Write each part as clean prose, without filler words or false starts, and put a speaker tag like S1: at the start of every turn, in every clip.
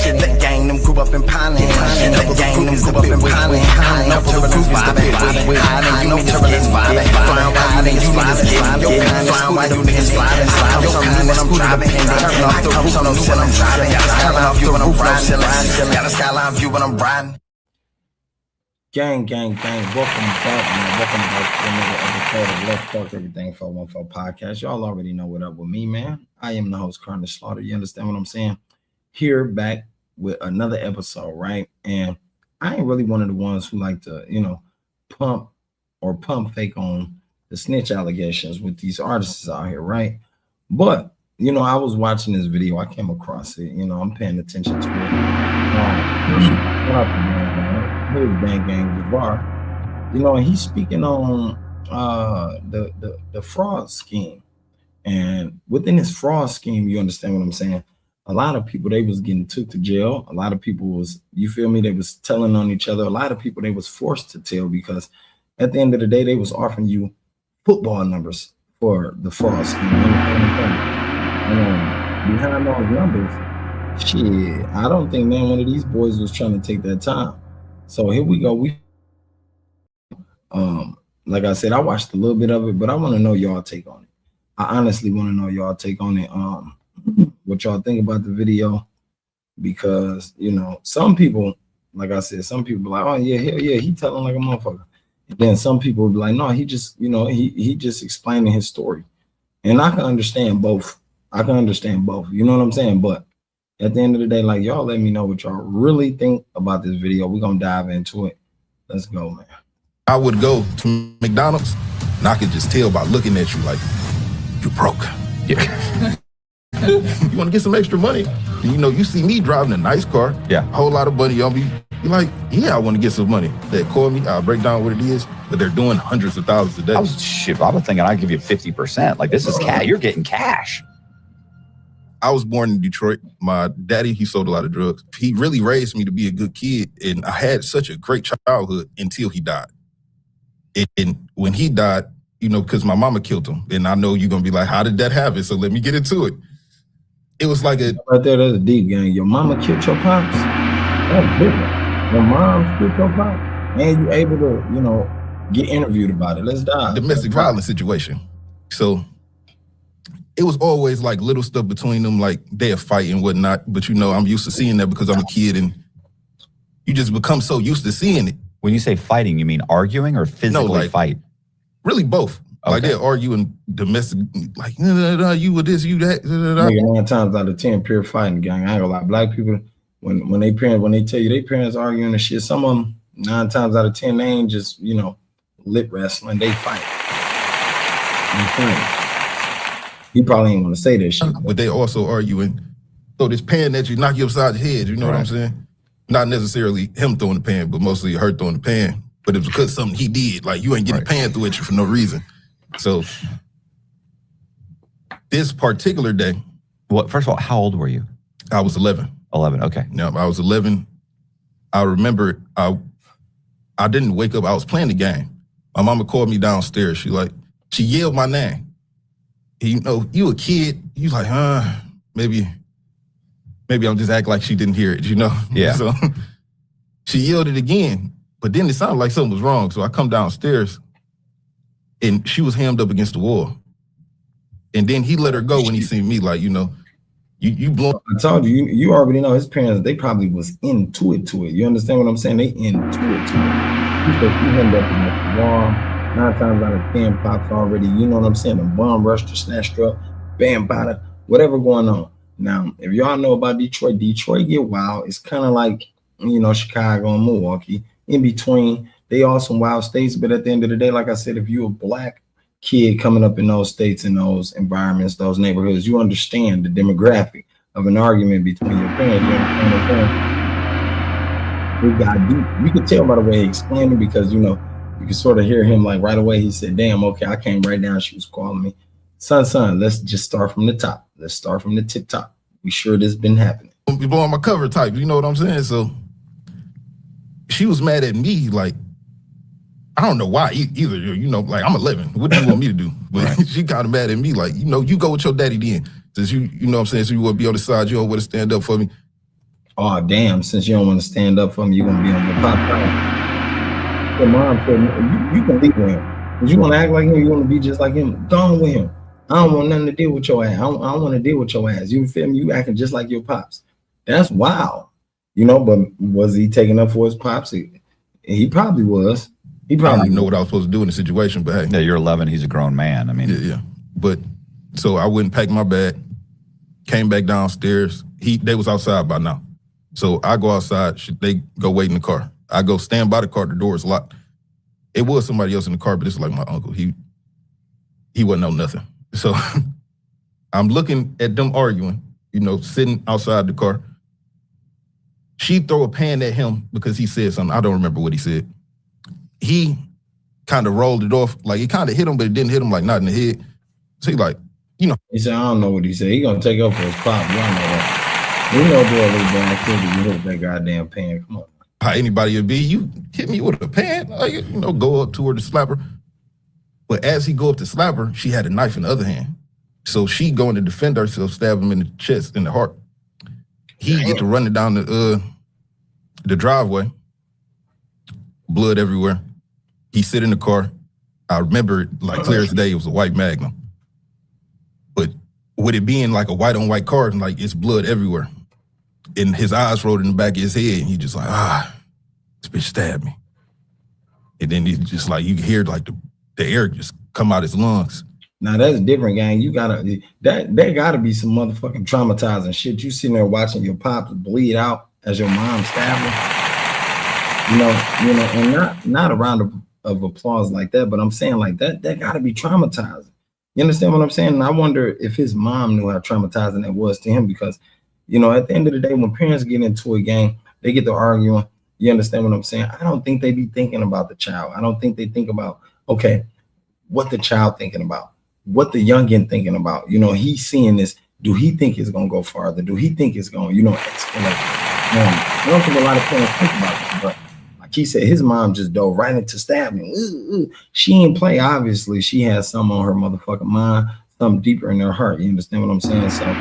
S1: That gang, them grew up in Pineland. That gang, them grew up in Pineland. High no turbulence vibing. High no turbulence vibing. Flying while you niggas sliding. Your kind of flying while you niggas sliding. Your kind when I'm driving. Turn off the roof, no till I'm driving. Got a skyline view when I'm riding. Got a skyline view when I'm riding.
S2: Gang. Welcome back, man. Welcome back to another episode of Let's Talk Everything 414 Podcast. Y'all already know what up with me, man. I am the host, Carnage Slaughter. You understand what I'm saying? Here back with another episode, right? And I ain't really one of the ones who like to, pump fake on the snitch allegations with these artists out here, right? But, I was watching this video. I came across it. I'm paying attention to it. Here's BandGang Javar, and he's speaking on the fraud scheme. And within this fraud scheme, you understand what I'm saying? A lot of people, they was getting took to jail. A lot of people was, they was telling on each other. A lot of people, they was forced to tell because at the end of the day, they was offering you football numbers for the fraud scheme. Behind those numbers, shit, I don't think, man, one of these boys was trying to take that time. So here we go. Like I said, I watched a little bit of it, but I want to know y'all take on it. I honestly want to know y'all take on it. What y'all think about the video, because some people, like I said, some people be like, oh yeah, hell yeah, he telling like a motherfucker. And then some people will be like, no, he just, he just explaining his story. And I can understand both. You know what I'm saying? But at the end of the day, like, y'all let me know what y'all really think about this video. We're gonna dive into it. Let's go, man.
S3: I would go to McDonald's and I could just tell by looking at you like, you broke. Yeah. You want to get some extra money? You see me driving a nice car, a whole lot of money on me. You're like, yeah, I want to get some money. They call me, I'll break down what it is, but they're doing hundreds of thousands a day.
S4: I was thinking I'd give you 50%. Like, this is cash. You're getting cash.
S3: I was born in Detroit. My daddy, he sold a lot of drugs. He really raised me to be a good kid, and I had such a great childhood until he died. And when he died, because my mama killed him, and I know you're going to be like, how did that happen? So let me get into it. It was like
S2: right there, that's a deep gang. Your mama killed your pops? That's different. Your mom killed your pops? And you able to, get interviewed about it. Let's dive.
S3: Domestic violence situation. So it was always like little stuff between them, like they're fighting and whatnot. But I'm used to seeing that because I'm a kid, and you just become so used to seeing it.
S4: When you say fighting, you mean arguing or physically fight?
S3: Really both. Okay. Like they're arguing domestic, like you with this, you that.
S2: 9 times out of 10, pure fighting, gang. I ain't gonna lie. Black people, when they tell you their parents arguing and shit, some of them 9 times out of 10 they ain't just lip wrestling. They fight. You probably ain't want to say that shit.
S3: But they also arguing. So this pan that you knock you upside the head, you know what I'm saying? Not necessarily him throwing the pan, but mostly her throwing the pan. But it was because something he did. Like, you ain't getting the pan through at you for no reason. So this particular day.
S4: First of all, how old were you?
S3: I was 11.
S4: 11, okay.
S3: Yeah, I was 11. I remember I didn't wake up. I was playing the game. My mama called me downstairs. She yelled my name. You a kid. You like, maybe I'm just acting like she didn't hear it,
S4: Yeah.
S3: So she yelled it again, but then it sounded like something was wrong. So I come downstairs, and she was hammed up against the wall. And then he let her go when he seen me, like, you blow.
S2: I told you, you already know his parents, they probably was into it. You understand what I'm saying? They into it. He said he hemmed up against the wall. 9 times out of 10, pops already, you know what I'm saying? The bomb rushed her, snatched her up, bam, bada, whatever going on. Now, if y'all know about Detroit get wild. It's kind of like, Chicago and Milwaukee. In between, they all some wild states, but at the end of the day, like I said, if you're a black kid coming up in those states, in those environments, those neighborhoods, you understand the demographic of an argument between your parents. You understand what I'm saying? We got deep. You can tell by the way he explained it, because, you can sort of hear him, like, right away. He said, damn, okay, I came right down. She was calling me. Son, let's just start from the top. Let's start from the tip top. We sure this been happening.
S3: You blowing my cover type, you know what I'm saying? So she was mad at me, like, I don't know why either. Like, I'm 11. What do you want me to do? But she kind of mad at me, like, you go with your daddy then. Since you know what I'm saying, so you want to be on the side, you don't want to stand up for me.
S2: oh damn, since you don't want to stand up for him, you're gonna be on your pop side. Your mom said you can leave with him. If you want to act like him, you want to be just like him, go on with him. I don't want nothing to deal with your ass. I don't want to deal with your ass. You feel me? You acting just like your pops. That's wild. You know, but was he taking up for his pops? He probably was. He probably
S3: I didn't know what I was supposed to do in the situation, but hey.
S4: Yeah, you're 11. He's a grown man. I mean,
S3: Yeah. But so I went and packed my bag, came back downstairs. They was outside by now. So I go outside. They go wait in the car. I go stand by the car. The door is locked. It was somebody else in the car, but it's like my uncle. He wasn't on nothing. So I'm looking at them arguing, you know, sitting outside the car. She throw a pan at him because he said something. I don't remember what he said. He kind of rolled it off. Like, it kind of hit him, but it didn't hit him, like, not in the head. So he like, you know.
S2: He said, I don't know what he said. He gonna take up for his pop. Y'all know that. We know boy little bad kid you hit that goddamn pan. Come on.
S3: How anybody would be, you hit me with a pan, like, you know, go up to her to slap her. But as he go up to slap her, she had a knife in the other hand. So she going to defend herself, stab him in the chest, in the heart. He get to running down the driveway, blood everywhere. He sit in the car. I remember it like clear as day. It was a white Magnum. But with it being like a white on white car, like it's blood everywhere. And his eyes rolled in the back of his head. And he just like, this bitch stabbed me. And then he just like, you hear like the air just come out his lungs.
S2: Now that's different, gang. You gotta that gotta be some motherfucking traumatizing shit. You sitting there watching your pops bleed out as your mom stabbed him. You know, and not a round of applause like that, but I'm saying like that gotta be traumatizing. You understand what I'm saying? And I wonder if his mom knew how traumatizing that was to him, because, you know, at the end of the day, when parents get into a gang, they get to arguing. You understand what I'm saying? I don't think they be thinking about the child. I don't think they think about, okay, what the child thinking about, what the youngin thinking about. You know, he's seeing this. Do he think it's gonna go farther? Do he think it's gonna, you know, escalate? I don't think a lot of parents think about that, but like he said, his mom just dove right into stabbing. She ain't play. Obviously, she has something on her motherfucking mind, something deeper in her heart. You understand what I'm saying? So, okay.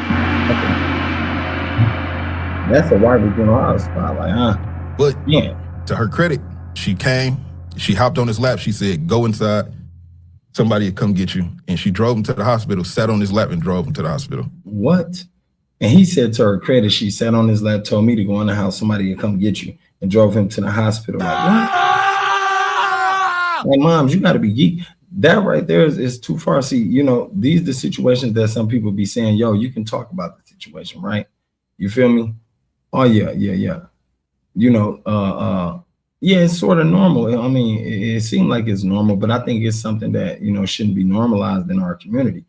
S2: That's a white general spotlight, huh?
S3: But
S2: yeah,
S3: to her credit, she came, she hopped on his lap. She said, go inside. Somebody will come get you. And she drove him to the hospital, sat on his lap and drove him to the hospital.
S2: What? And he said, to her credit, she sat on his lap, told me to go in the house, somebody will come get you, and drove him to the hospital. Like, what? Like, moms, you got to be geek. That right there is too far. See, you know, these are the situations that some people be saying, yo, you can talk about the situation, right? You feel me? Oh, yeah. You know, yeah, it's sort of normal. I mean, it seemed like it's normal, but I think it's something that, you know, shouldn't be normalized in our community.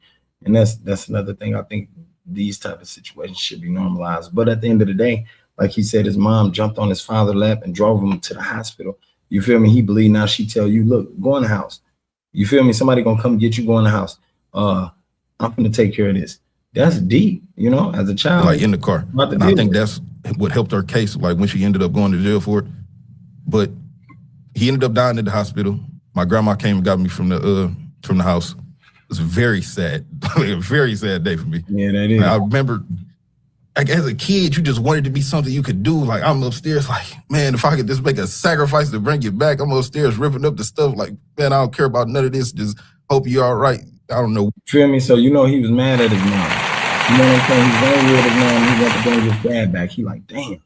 S2: And that's another thing. I think these type of situations should be normalized. But at the end of the day, like he said, his mom jumped on his father's lap and drove him to the hospital. You feel me? He bleeding. Now she tell you, look, go in the house. You feel me? Somebody gonna come get you, go in the house. I'm gonna take care of this. That's deep, you know, as a child.
S3: Like in the car. And I think that's what helped her case, like when she ended up going to jail for it. But he ended up dying at the hospital. My grandma came and got me from the house. It was very sad, a very sad day for me.
S2: Yeah, that is.
S3: I remember, like, as a kid, you just wanted to be something you could do. Like, I'm upstairs, like, man, if I could just make a sacrifice to bring you back, I'm upstairs ripping up the stuff. Like, man, I don't care about none of this. Just hope you're all right. I don't know.
S2: Feel me? So, you know, he was mad at his mom. You know what I'm saying? He's angry at his mom. He wanted to bring his dad back. He like, damn,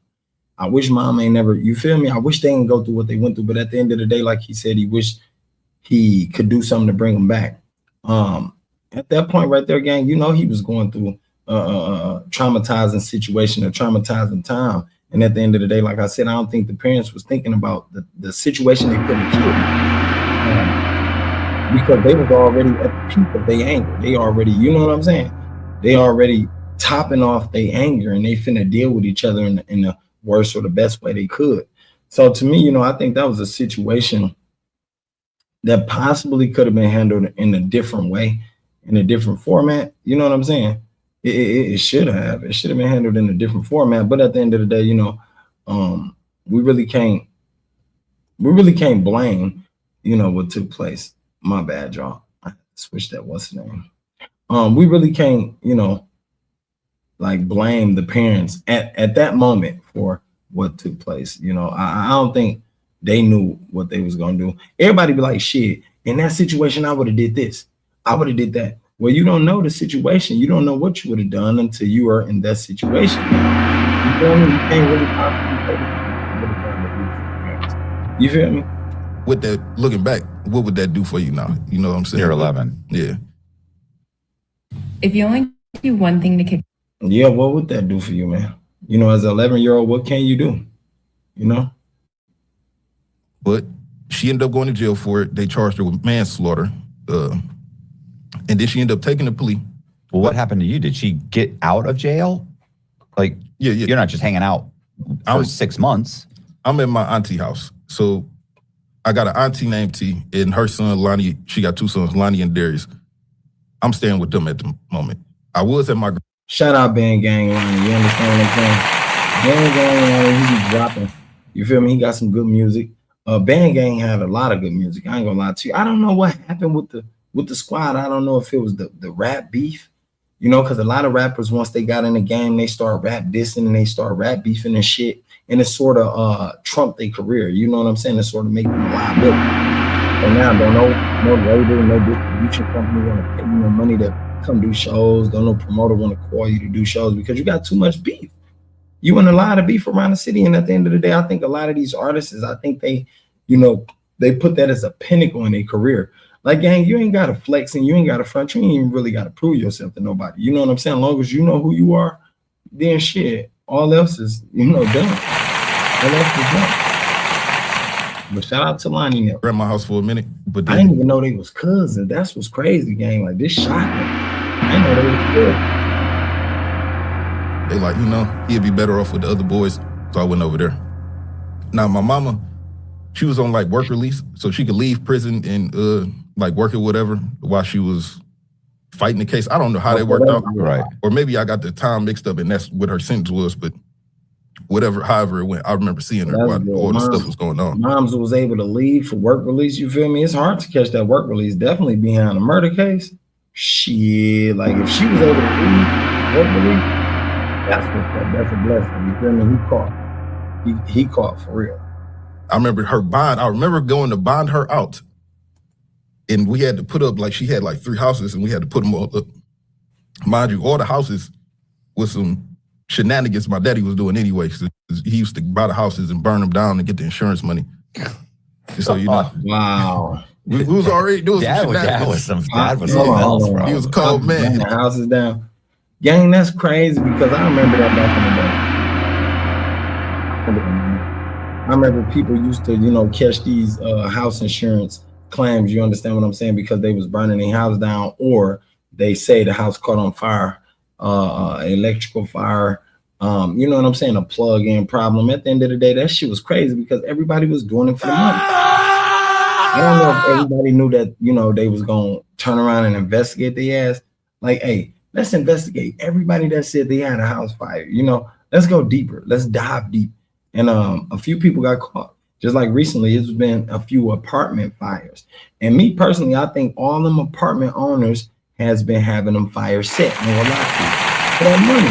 S2: I wish mom ain't never, you feel me? I wish they didn't go through what they went through. But at the end of the day, like he said, he wished he could do something to bring him back. At that point right there, gang, you know, he was going through a traumatizing situation, a traumatizing time. And at the end of the day, like I said, I don't think the parents was thinking about the situation they put the kid in. Because they was already at the peak of their anger. They already, you know what I'm saying? They already topping off their anger, and they finna deal with each other in the worst or the best way they could. So to me, you know, I think that was a situation that possibly could have been handled in a different way, in a different format. You know what I'm saying? It should have. It should have been handled in a different format. But at the end of the day, you know, we really can't blame, you know, what took place. My bad, y'all. I switched that. What's the name? We really can't, you know, like blame the parents at that moment for what took place. You know, I don't think they knew what they was gonna do. Everybody be like, shit, in that situation, I would have did this. I would have did that. Well, you don't know the situation. You don't know what you would have done until you were in that situation. You feel me? You can't really You feel me?
S3: With that, looking back, what would that do for you now? You know what I'm saying?
S4: You're 11.
S3: Yeah.
S5: If you only do one thing to kick.
S2: Yeah, what would that do for you, man? You know, as an 11-year-old, what can you do? You know?
S3: But she ended up going to jail for it. They charged her with manslaughter. And then she ended up taking the plea.
S4: Well, what happened to you? Did she get out of jail? Like,
S3: Yeah.
S4: you're not just hanging out for 6 months.
S3: I'm at my auntie house. So I got an auntie named T, and her son, Lonnie, she got 2 sons, Lonnie and Darius. I'm staying with them at the moment. I was at my...
S2: Shout out BandGang, Lonnie. You understand what I'm saying? BandGang, Lonnie, he be dropping. You feel me? He got some good music. BandGang had a lot of good music. I ain't gonna lie to you. I don't know what happened with the squad. I don't know if it was the rap beef, you know, because a lot of rappers, once they got in the game, they start rap dissing and they start rap beefing and shit. And it sort of trumped their career. You know what I'm saying? It sort of make them a liability. And now don't no label, no distribution company want to pay you no money to come do shows. Don't no promoter want to call you to do shows because you got too much beef. You in a lot of beef around the city. And at the end of the day, I think a lot of these artists, I think they, you know, they put that as a pinnacle in their career. Like, gang, you ain't got to flex and you ain't got to front. You ain't even really got to prove yourself to nobody. You know what I'm saying? As long as you know who you are, then shit, all else is, you know, done. All else is done. But shout out to Lonnie now.
S3: At my house for a minute, but then
S2: I didn't even know they was cousins. That's what's crazy, gang. Like, this shocked me. I didn't know they was cousins.
S3: they like, you know, he'd be better off with the other boys. So I went over there. Now, my mama, she was on like work release, so she could leave prison and like work or whatever while she was fighting the case. I don't know how that worked out.
S4: Right.
S3: Or maybe I got the time mixed up and that's what her sentence was, but whatever, however it went, I remember seeing her while all the stuff was going on.
S2: Moms was able to leave for work release, you feel me? It's hard to catch that work release, definitely behind a murder case. Shit, like if she was able to leave work release, that's a blessing, you feel me? He caught. He caught for real.
S3: I remember her bond. I remember going to bond her out. And we had to put up, like she had like 3 houses and we had to put them all up. Mind you, all the houses with some shenanigans my daddy was doing anyway. So he used to buy the houses and burn them down and get the insurance money. So, you know.
S2: Wow.
S3: We was already doing some shenanigans.
S4: Dad was something else, bro.
S3: He was a cold man.
S2: Burning the houses down. Gang, that's crazy because I remember that back in the day. I remember people used to, you know, catch these house insurance claims, you understand what I'm saying, because they was burning their house down, or they say the house caught on fire, electrical fire, you know what I'm saying, a plug-in problem. At the end of the day, that shit was crazy because everybody was doing it for the money. I don't know if everybody knew that, you know, they was going to turn around and investigate their ass. Like, hey, let's investigate everybody that said they had a house fire. You know, let's go deeper. Let's dive deep. And a few people got caught. Just like recently, it's been a few apartment fires. And me personally, I think all them apartment owners has been having them fires set. And a lot for that money.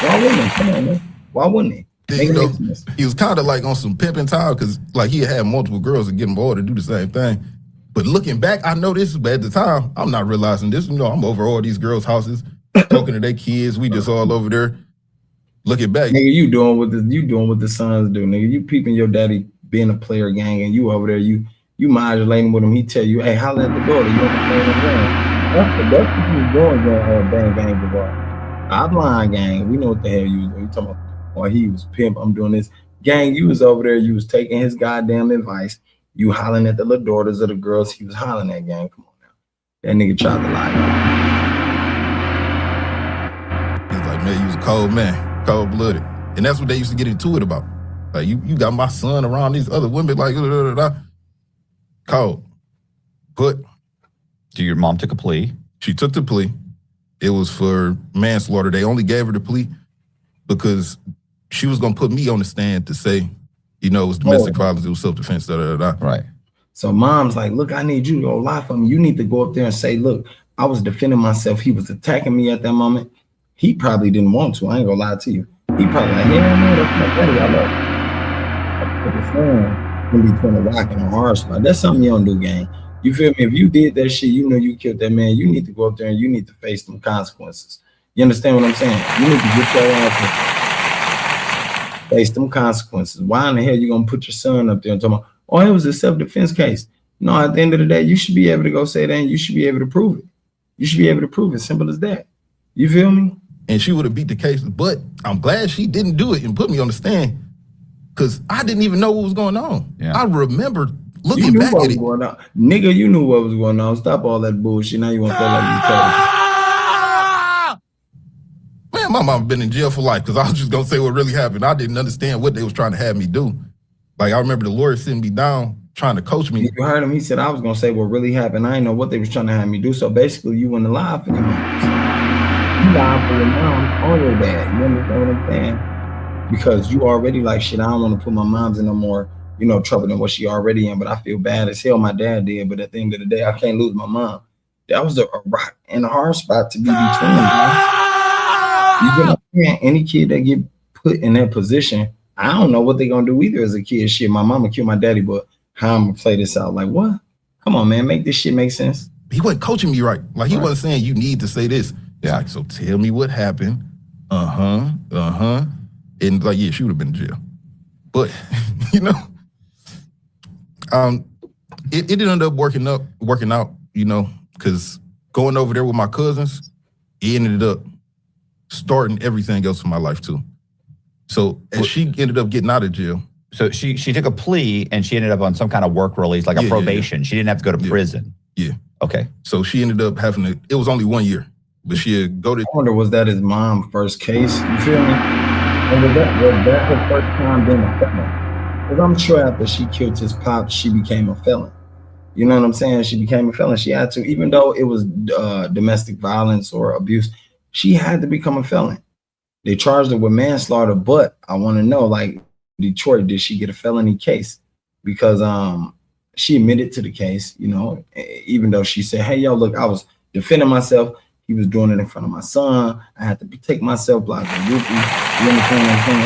S2: Why wouldn't they? Come on, man. Why wouldn't they?
S3: You know, he was kind of like on some pimping time because like he had multiple girls to get them all to do the same thing. But looking back, I know this, but at the time, I'm not realizing this. You know, I'm over all these girls' houses, talking to their kids. We just all over there. Looking back,
S2: nigga, you doing what the sons do, nigga. You peeping your daddy being a player gang, and you over there, you modulating with him. He tell you, hey, holla at the daughter. You understand what I'm saying? That's what you doing, BandGang, Javar. Outline gang. We know what the hell you was doing. You talking about, or he was pimp. I'm doing this. Gang, you was over there. You was taking his goddamn advice. You hollering at the little daughters of the girls he was hollering at, gang. Come on now. That nigga tried to lie.
S3: He's like, man, you was a cold man. Cold-blooded. And that's what they used to get into it about. Like, you got my son around these other women, like, cold. But
S4: So your mom took a plea?
S3: She took the plea. It was for manslaughter. They only gave her the plea because she was going to put me on the stand to say, you know, it was domestic violence, it was self-defense,
S4: Right.
S2: So mom's like, look, I need you to go lie for me. You need to go up there and say, look, I was defending myself. He was attacking me at that moment. He probably didn't want to. I ain't gonna lie to you. He probably like, yeah, no, that's my daddy. I love him. But the son in between a rock and a hard spot. That's something you don't do, gang. You feel me? If you did that shit, you know you killed that man. You need to go up there and you need to face them consequences. You understand what I'm saying? You need to get your ass and face them consequences. Why in the hell you gonna put your son up there and talk about, oh, it was a self-defense case? No, at the end of the day, you should be able to go say that and you should be able to prove it. You should be able to prove it. Simple as that. You feel me?
S3: And she would have beat the case, but I'm glad she didn't do it and put me on the stand because I didn't even know what was going on.
S4: Yeah.
S3: I remember
S2: You
S3: looking
S2: knew
S3: back
S2: what
S3: at
S2: was
S3: it.
S2: going on. Nigga, you knew what was going on. Stop all that bullshit. Now you want to feel like you told.
S3: Man, my mom been in jail for life because I was just gonna say what really happened. I didn't understand what they was trying to have me do. Like I remember the lawyer sitting me down trying to coach me.
S2: You heard him. He said I was gonna say what really happened. I didn't know what they was trying to have me do. So basically, you went to lie for your moms. You lied for your mom on your dad. You understand what I'm saying? Because you already like shit. I don't want to put my mom's in no more, you know, trouble than what she already in. But I feel bad as hell. My dad did. But at the end of the day, I can't lose my mom. That was a rock and a hard spot to be between. You get what? Any kid that get put in that position, I don't know what they're gonna do either as a kid. Shit, my mama killed my daddy, but how I'm gonna play this out? Like what? Come on, man, make this shit make sense.
S3: He wasn't coaching me right. Like he wasn't saying you need to say this.
S4: Yeah.
S3: Like, so tell me what happened. And like, yeah, she would have been in jail. But you know, it ended up working out, you know, because going over there with my cousins, it ended up starting everything else in my life too. So as she ended up getting out of jail.
S4: So she took a plea and she ended up on some kind of work release, like a probation. Yeah. She didn't have to go to prison.
S3: Yeah.
S4: Okay.
S3: So she ended up having to, it was only 1 year, but she'd go to.
S2: I wonder, was that his mom's first case? You feel me? And was that her first time being a felon? Because I'm sure after she killed his pop, she became a felon. You know what I'm saying? She became a felon. She had to, even though it was domestic violence or abuse, she had to become a felon. They charged her with manslaughter, but I want to know, like, Detroit, did she get a felony case? Because she admitted to the case, you know, even though she said, hey, yo, look, I was defending myself. He was doing it in front of my son. I had to protect myself, blah, blah, blah. You understand what I'm saying?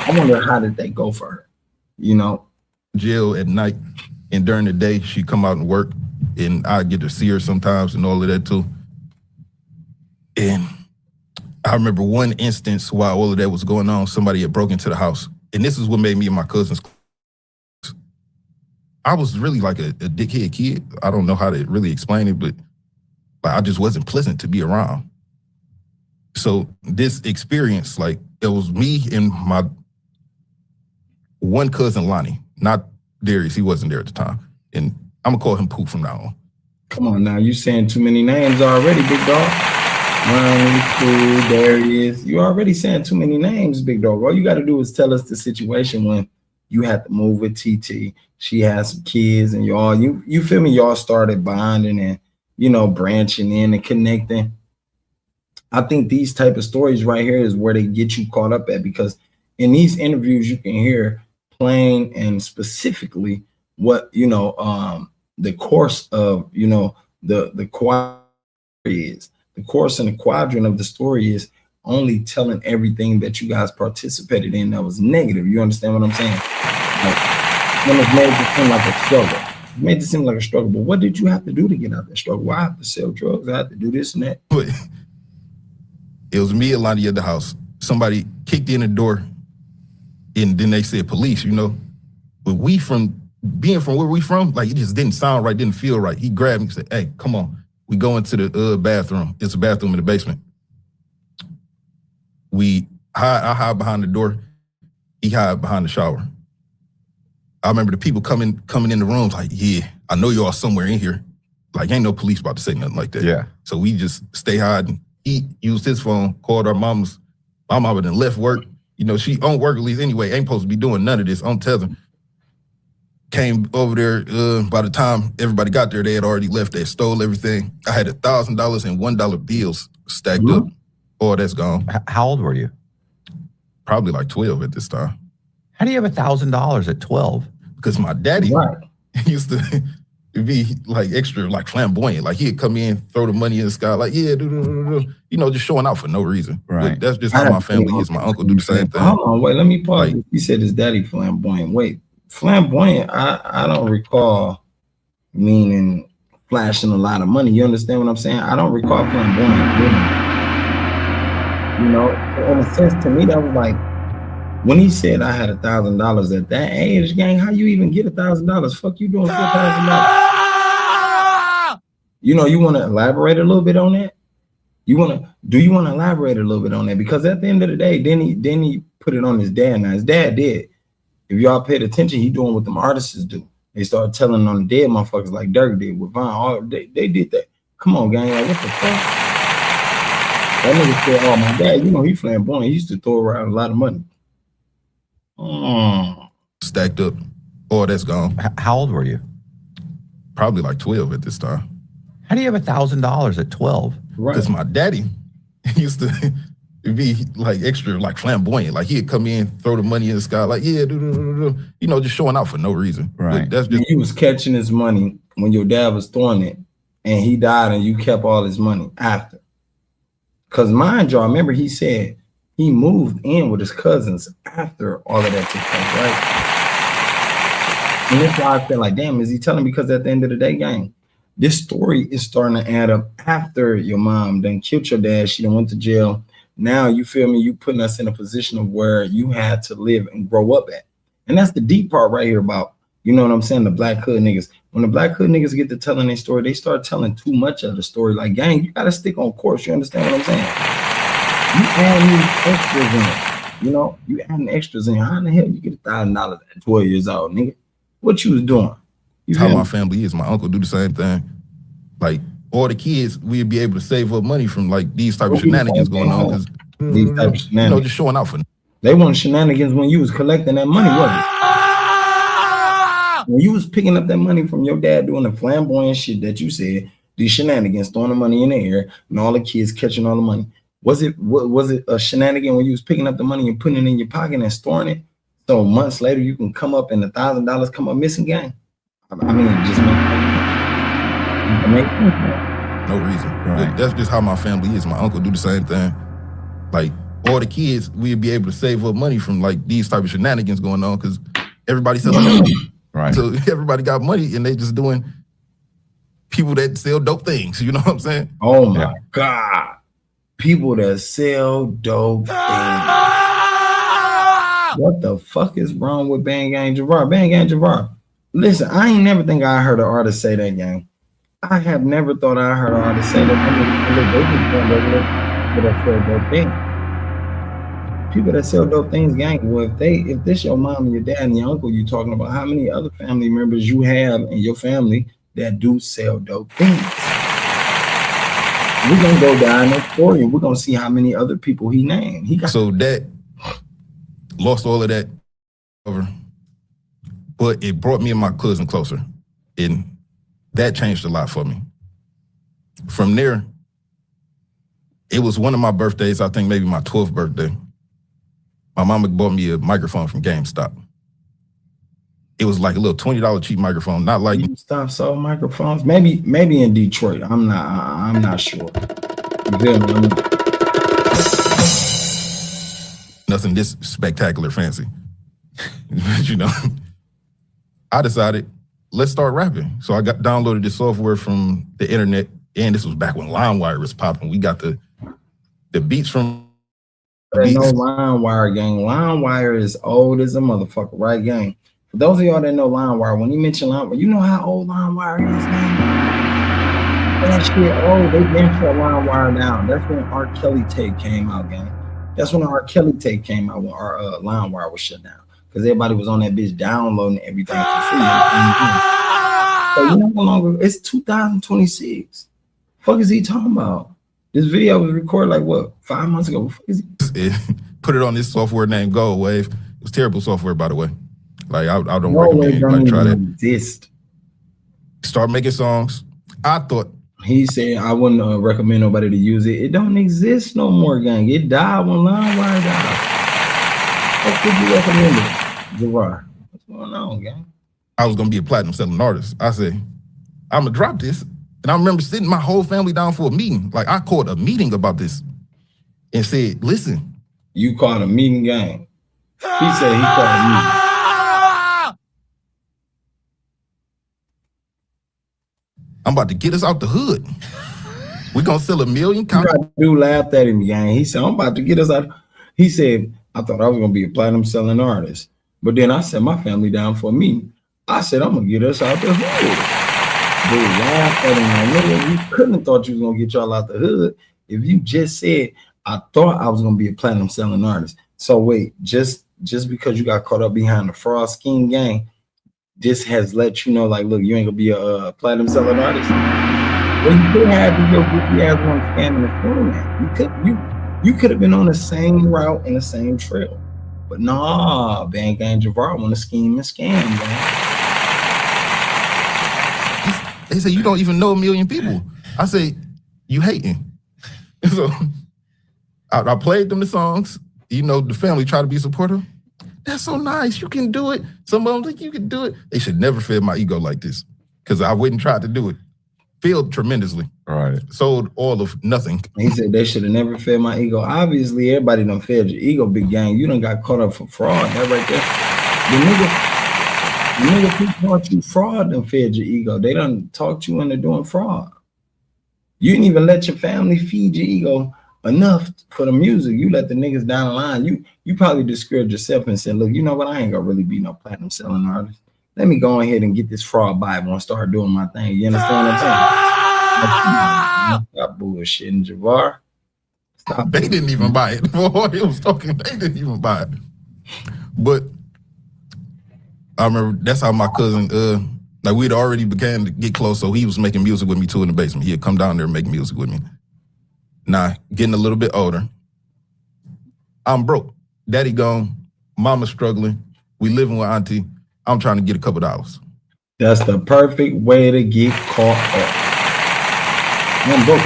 S2: I wonder how did that go for her, you know?
S3: Jail at night, and during the day, she'd come out and work, and I get to see her sometimes and all of that too. And I remember one instance while all of that was going on, somebody had broken into the house. And this is what made me and my cousins. I was really like a dickhead kid. I don't know how to really explain it, but like, I just wasn't pleasant to be around. So this experience, like it was me and my one cousin, Lonnie, not Darius. He wasn't there at the time. And I'm gonna call him Pooh from now on.
S2: Come on now, you saying too many names already, big dog. Lonnie, Pooh, Darius. You already saying too many names, big dog. All you got to do is tell us the situation when you had to move with TT. She had some kids, and you feel me? Y'all started bonding and, you know, branching in and connecting. I think these type of stories right here is where they get you caught up at, because in these interviews you can hear plain and specifically what, you know, the course of, you know, the quadrant is. The course and the quadrant of the story is only telling everything that you guys participated in that was negative. You understand what I'm saying? Like, when it made it seem like a struggle. It made it seem like a struggle. But what did you have to do to get out that struggle? Well, I have to sell drugs. I have to do this and that.
S3: But it was me and Lonnie at the house. Somebody kicked in the door, and then they said police, you know. But we being from where we from, like it just didn't sound right, didn't feel right. He grabbed me and said, hey, come on. We go into the bathroom. It's a bathroom in the basement. I hide behind the door. He hide behind the shower. I remember the people coming in the rooms like, yeah, I know y'all somewhere in here. Like, ain't no police about to say nothing like that.
S4: Yeah.
S3: So we just stay hiding. He used his phone, called our mamas. My mama done left work. You know, she on work release anyway. Ain't supposed to be doing none of this on tether. Came over there, by the time everybody got there, they had already left. They stole everything. I had $1,000 and $1 bills stacked up. Oh, that's gone.
S4: How old were you?
S3: Probably like 12 at this time.
S4: How do you have $1,000 at 12?
S3: Because my daddy used to be like extra, like flamboyant. Like he'd come in, throw the money in the sky, like just showing out for no reason.
S4: Right.
S3: But that's just how my family is. My uncle do the same thing.
S2: Hold on, wait, let me pause. Like, he said his daddy flamboyant. Wait, flamboyant, I don't recall meaning flashing a lot of money. You understand what I'm saying? I don't recall flamboyant. You know, in a sense, to me, that was like, when he said I had $1,000 at that age, gang, how you even get $1,000? Fuck you doing $4,000? You know, you want to elaborate a little bit on that? Do you want to elaborate a little bit on that? Because at the end of the day, then he put it on his dad. Now his dad did. If y'all paid attention, he doing what them artists do. They started telling on the dead motherfuckers like Dirk did with Vine. They did that. Come on, gang, like, what the fuck? That nigga said, oh, my dad, you know, he flamboyant. He used to throw around a lot of money.
S3: Stacked up. Oh, that's gone.
S4: How old were you?
S3: Probably like 12 at this time.
S4: How do you have $1,000 at 12?
S2: Right.
S3: Because my daddy used to be like extra, like flamboyant. Like he'd come in, throw the money in the sky, like just showing out for no reason.
S4: Right.
S3: But that's just
S2: he was catching his money when your dad was throwing it, and he died, and you kept all his money after. Because mind you, I remember he said he moved in with his cousins after all of that took place, right? And that's why I feel like, damn, is he telling me? Because at the end of the day, gang, this story is starting to add up after your mom done killed your dad. She done went to jail. Now, you feel me? You putting us in a position of where you had to live and grow up at. And that's the deep part right here about, you know what I'm saying, the black hood niggas. When the black hood niggas get to telling their story, they start telling too much of the story. Like, gang, you got to stick on course. You understand what I'm saying? You add these extras in. You know, you adding extras in. How in the hell you get $1,000 at 12 years old, nigga? What you was doing?
S3: How my family is. My uncle do the same thing. Like all the kids, we'd be able to save up money from like these type of shenanigans going on because
S2: these type of shenanigans,
S3: just showing out for.
S2: They want shenanigans when you was collecting that money, wasn't it? When you was picking up that money from your dad doing the flamboyant shit that you said, these shenanigans, throwing the money in the air, and all the kids catching all the money. Was it a shenanigan when you was picking up the money and putting it in your pocket and storing it? So months later, you can come up and $1,000 come up missing, gang. I mean, it just makes sense.
S3: No reason.
S4: Right.
S3: That's just how my family is. My uncle do the same thing. Like all the kids, we'd be able to save up money from like these type of shenanigans going on because everybody's selling dope.
S4: Right.
S3: So everybody got money and they just doing people that sell dope things. You know what I'm saying?
S2: Oh my God. People that sell dope things. What the fuck is wrong with BandGang Javar? BandGang Javar. Listen, I ain't never think I heard an artist say that, gang. I have never thought I heard an artist say that. People that sell dope things, gang. Well, if this your mom and your dad and your uncle, you talking about how many other family members you have in your family that do sell dope things. We're gonna go down that story and we're gonna see how many other people he named.
S3: So that lost all of that over, but it brought me and my cousin closer, and that changed a lot for me. From there, it was one of my birthdays, I think maybe my 12th birthday. My mama bought me a microphone from GameStop. It was like a little $20 cheap microphone, not like
S2: GameStop sold microphones. Maybe in Detroit. I'm not sure. You feel me?
S3: Nothing this spectacular fancy. You know, I decided, let's start rapping. So I downloaded this software from the internet, and this was back when LimeWire was popping. We got the beats from
S2: There's no LimeWire, gang. LimeWire is old as a motherfucker, right, gang? For those of y'all that know LimeWire, when you mention LimeWire, you know how old LimeWire is, gang? That shit old. They been shut LimeWire down. That's when R. Kelly tape came out, gang. That's when R. Kelly tape came out, when our LimeWire was shut down. Because everybody was on that bitch downloading everything for free. So you know how long? It's 2026. Fuck is he talking about? This video was recorded like what, 5 months ago? What the fuck is he?
S3: Put it on this software named Gold Wave. It was terrible software, by the way. Like I don't recommend anybody try that.
S2: Exist. Start
S3: making songs. I thought
S2: he said I wouldn't recommend nobody to use it. It don't exist no more, gang. It died when LimeWire died. What could you recommend it, Javar? What's going on, gang?
S3: I was gonna be a platinum selling artist. I said, I'm gonna drop this. And I remember sitting my whole family down for a meeting. Like I called a meeting about this and said, listen.
S2: You called a meeting gang. He said he called a meeting.
S3: I'm about to get us out the hood. We're gonna sell 1 million copies.
S2: Dude laughed at him, gang. He said, I'm about to get us out. He said, I thought I was gonna be a platinum selling artist. But then I set my family down for a meeting. I said, I'm gonna get us out the hood. Dude laughed at him like, nigga, you couldn't have thought you was gonna get y'all out the hood if you just said, I thought I was gonna be a platinum selling artist. So wait, just because you got caught up behind the fraud scheme, gang, this has let you know, like, look, you ain't gonna be a platinum selling artist. Well, you could have your goofy ass one scamming the format. You could have been on the same route and the same trail. But nah, BandGang Javar want to scheme and scam, man.
S3: They say you don't even know 1 million people. I say, you hating. So I played them the songs. You know, the family try to be supportive. That's so nice. You can do it. Some of them think you can do it. They should never fed my ego like this because I wouldn't try to do it. Failed tremendously.
S4: All right.
S3: Sold all of nothing.
S2: He said they should have never fed my ego. Obviously, everybody done fed your ego, big gang. You done got caught up for fraud. That right there. The nigga who taught you fraud done fed your ego. They done talked you into doing fraud. You didn't even let your family feed your ego enough for the music. You let the niggas down the line. You probably discouraged yourself and said, look, you know what? I ain't gonna really be no platinum selling artist. Let me go ahead and get this fraud Bible and start doing my thing. You understand what I'm saying? Stop bullshitting, Javar. Stop.
S3: They didn't even buy it. Boy, he was talking. They didn't even buy it. But I remember that's how my cousin, like we'd already began to get close. So he was making music with me too in the basement. He'd come down there and make music with me. Now, getting a little bit older, I'm broke. Daddy gone, mama struggling. We living with auntie. I'm trying to get a couple dollars.
S2: That's the perfect way to get caught up. I'm broke.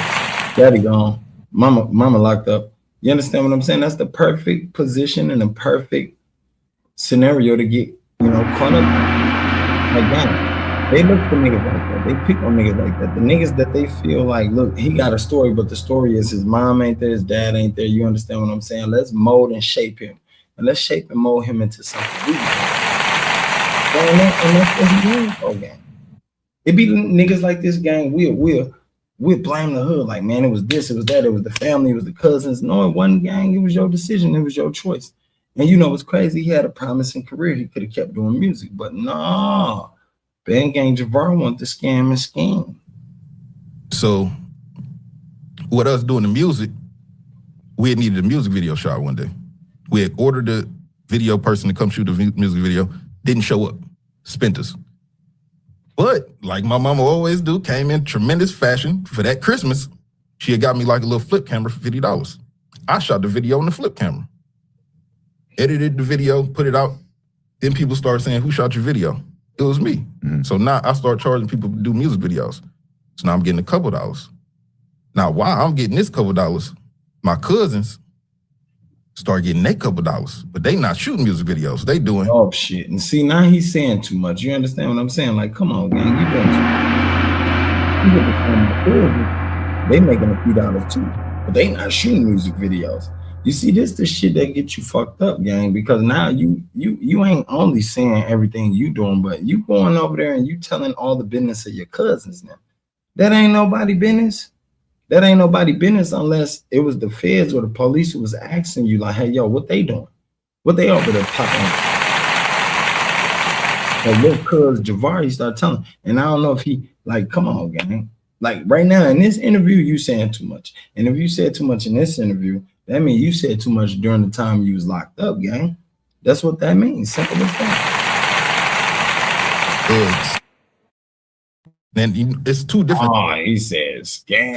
S2: Daddy gone. Mama locked up. You understand what I'm saying? That's the perfect position and the perfect scenario to get, caught up. Like that. They look for niggas like that. They pick on niggas like that. The niggas that they feel like, look, he got a story, but the story is his mom ain't there, his dad ain't there. You understand what I'm saying? Let's mold and shape him. And let's shape and mold him into something. And that's what he doing for, gang. It be niggas like this, gang. We'll blame the hood. Like, man, it was this, it was that, it was the family, it was the cousins. No, it wasn't, gang. It was your decision. It was your choice. And you know what's crazy? He had a promising career. He could have kept doing music, but nah. BandGang Javar want to scam and scheme.
S3: So, with us doing the music, we had needed a music video shot one day. We had ordered the video person to come shoot the music video. Didn't show up. Spent us. But, like my mama always do, came in tremendous fashion. For that Christmas, she had got me like a little flip camera for $50. I shot the video on the flip camera. Edited the video, put it out. Then people started saying, who shot your video? It was me. Mm-hmm. So now I start charging people to do music videos. So now I'm getting a couple dollars. Now, while I'm getting this couple dollars, my cousins start getting their couple dollars, but they not shooting music videos. They doing
S2: shit. And see, now he's saying too much. You understand what I'm saying? Like, come on, gang, you doing too much. They making a few dollars too, but they not shooting music videos. You see, this the shit that gets you fucked up, gang, because now you ain't only saying everything you doing, but you going over there and you telling all the business of your cousins now. That ain't nobody business. That ain't nobody business unless it was the feds or the police who was asking you, like, hey, yo, what they doing? What they over there popping? Like, little cuz Javar, he started telling. And I don't know if he, like, come on, gang. Like, right now in this interview, you saying too much. And if you said too much in this interview, that means you said too much during the time you was locked up, gang. That's what that means. Simple as that.
S3: Then it's two different.
S2: Oh, he says scam.